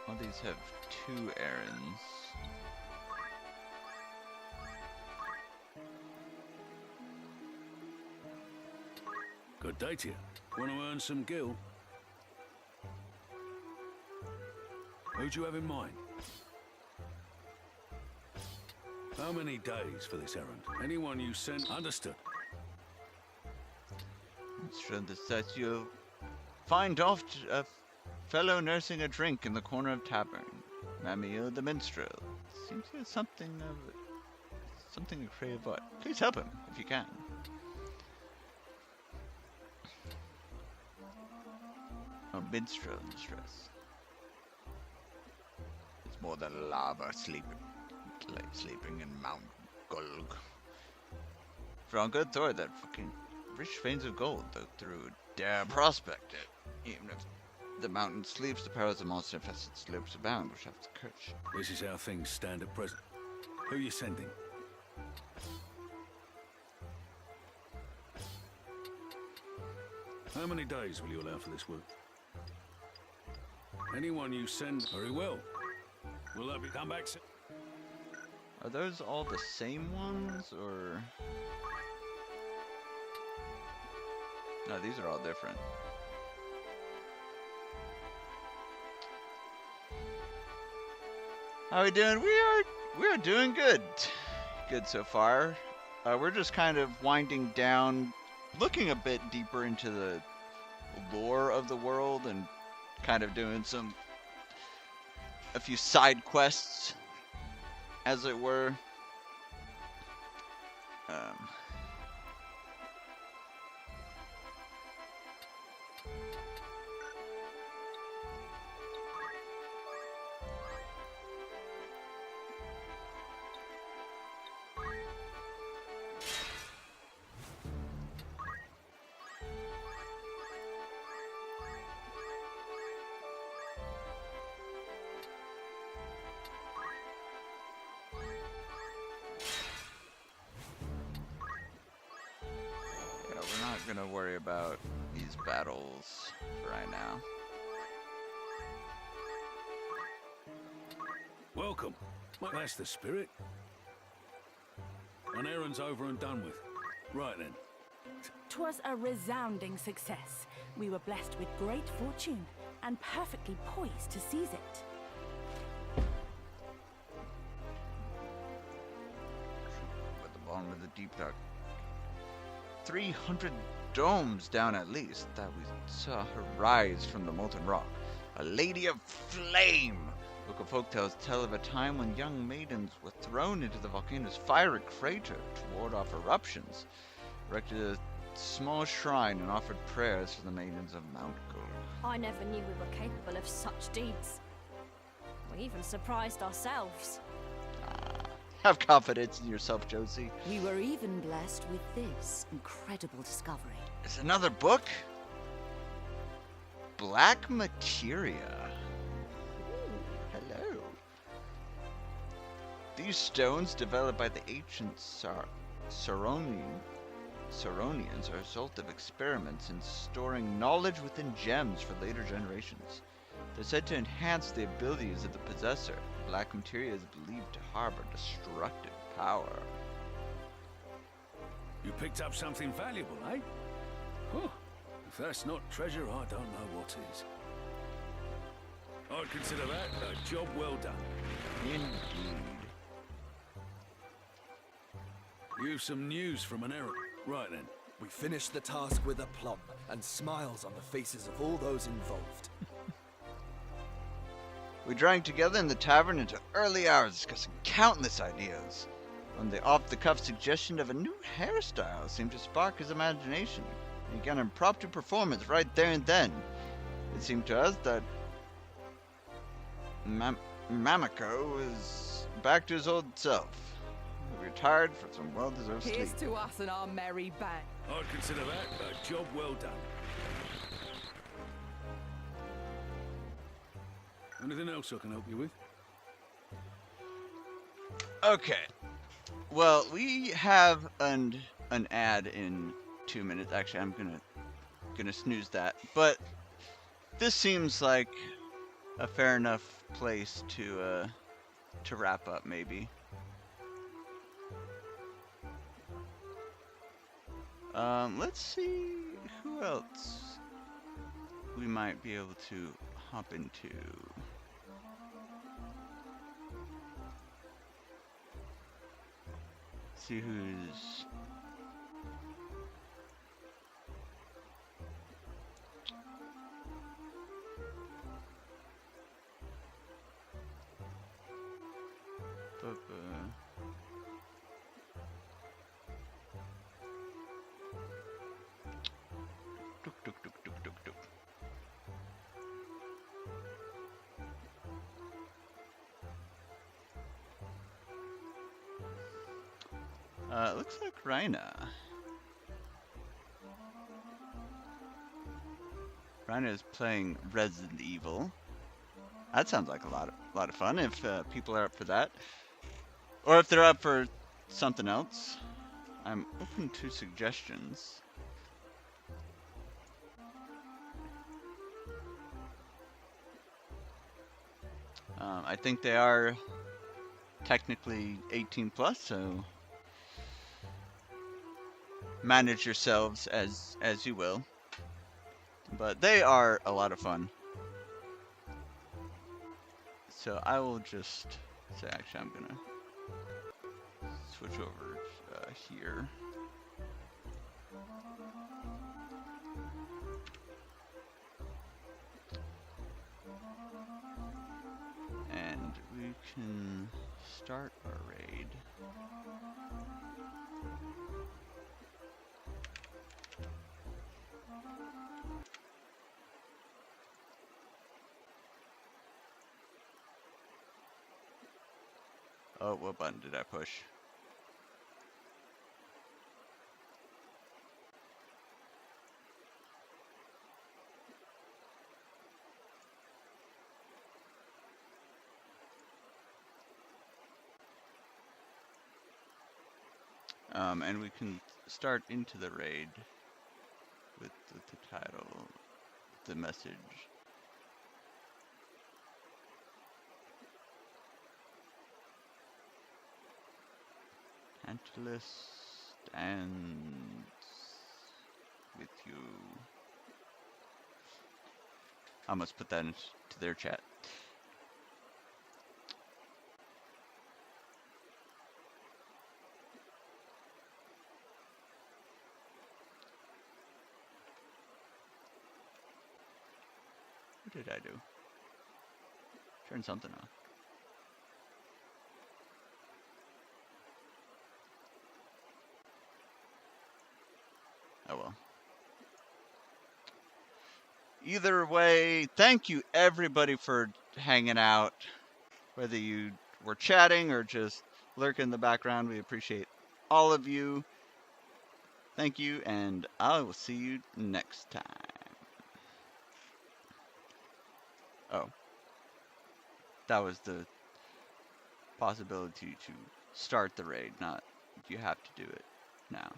All these have 2 errands. Good day to you. Want to earn some gil? Who'd you have in mind? How many days for this errand? Anyone you sent? Understood. It's from the that you'll find oft a fellow nursing a drink in the corner of tavern. Mamio the minstrel. Seems there's something to crave what. Please help him if you can. A minstrel in distress. It's more than lava sleeping in Mount Gulg. For on good Thor, that fucking rich veins of gold, though through dare prospect it. Even if the mountain sleeps, the perils of monster infested slopes abound, which have to curse. This is how things stand at present. Who are you sending? How many days will you allow for this work? Anyone you send, very well. Will that be come back soon? Are those all the same ones, or? No, these are all different. How are we doing? We are doing good. Good so far. We're just kind of winding down, looking a bit deeper into the lore of the world and kind of doing a few side quests, as it were. Gonna worry about these battles right now. Welcome. That's the spirit. An errand's over and done with. Right then. 'Twas a resounding success. We were blessed with great fortune and perfectly poised to seize it. At the bottom of the deep dark, 300 domes down at least, that we saw her rise from the molten rock. A lady of flame! Local folktales tell of a time when young maidens were thrown into the volcano's fiery crater to ward off eruptions, erected a small shrine and offered prayers for the maidens of Mount Gold. I never knew we were capable of such deeds. We even surprised ourselves. Have confidence in yourself, Josie. We were even blessed with this incredible discovery. There's another book? Black Materia. Hello. These stones, developed by the ancient Saronians, are a result of experiments in storing knowledge within gems for later generations. They're said to enhance the abilities of the possessor. Black materia is believed to harbor destructive power. You picked up something valuable, eh? Huh. If that's not treasure, I don't know what is. I'd consider that a job well done. Indeed. You've some news from an errand. Right then. We finished the task with aplomb, and smiles on the faces of all those involved. We drank together in the tavern into early hours, discussing countless ideas. When the off-the-cuff suggestion of a new hairstyle seemed to spark his imagination, he began an impromptu performance right there and then. It seemed to us that Mamako was back to his old self. We retired for some well-deserved sleep. Here's to us and our merry band. I'd consider that a job well done. Anything else I can help you with? Okay. Well, we have an ad in 2 minutes. Actually, I'm gonna snooze that. But this seems like a fair enough place to wrap up, maybe. Let's see who else we might be able to hop into. See who's looks like Rhina. Rhina is playing Resident Evil. That sounds like a lot of fun if people are up for that, or if they're up for something else. I'm open to suggestions. I think they are technically 18 plus, so manage yourselves as you will. But they are a lot of fun. So I will just say, actually, I'm gonna switch over here. And we can start our raid. Oh, what button did I push? And we can start into the raid with the title, the message. Tantalus stands with you. I must put that into their chat. What did I do? Turn something off. Oh well. Either way, thank you everybody for hanging out. Whether you were chatting or just lurk in the background. We appreciate all of you. Thank you, and I will see you next time. Oh. That was the possibility to start the raid, not you have to do it now.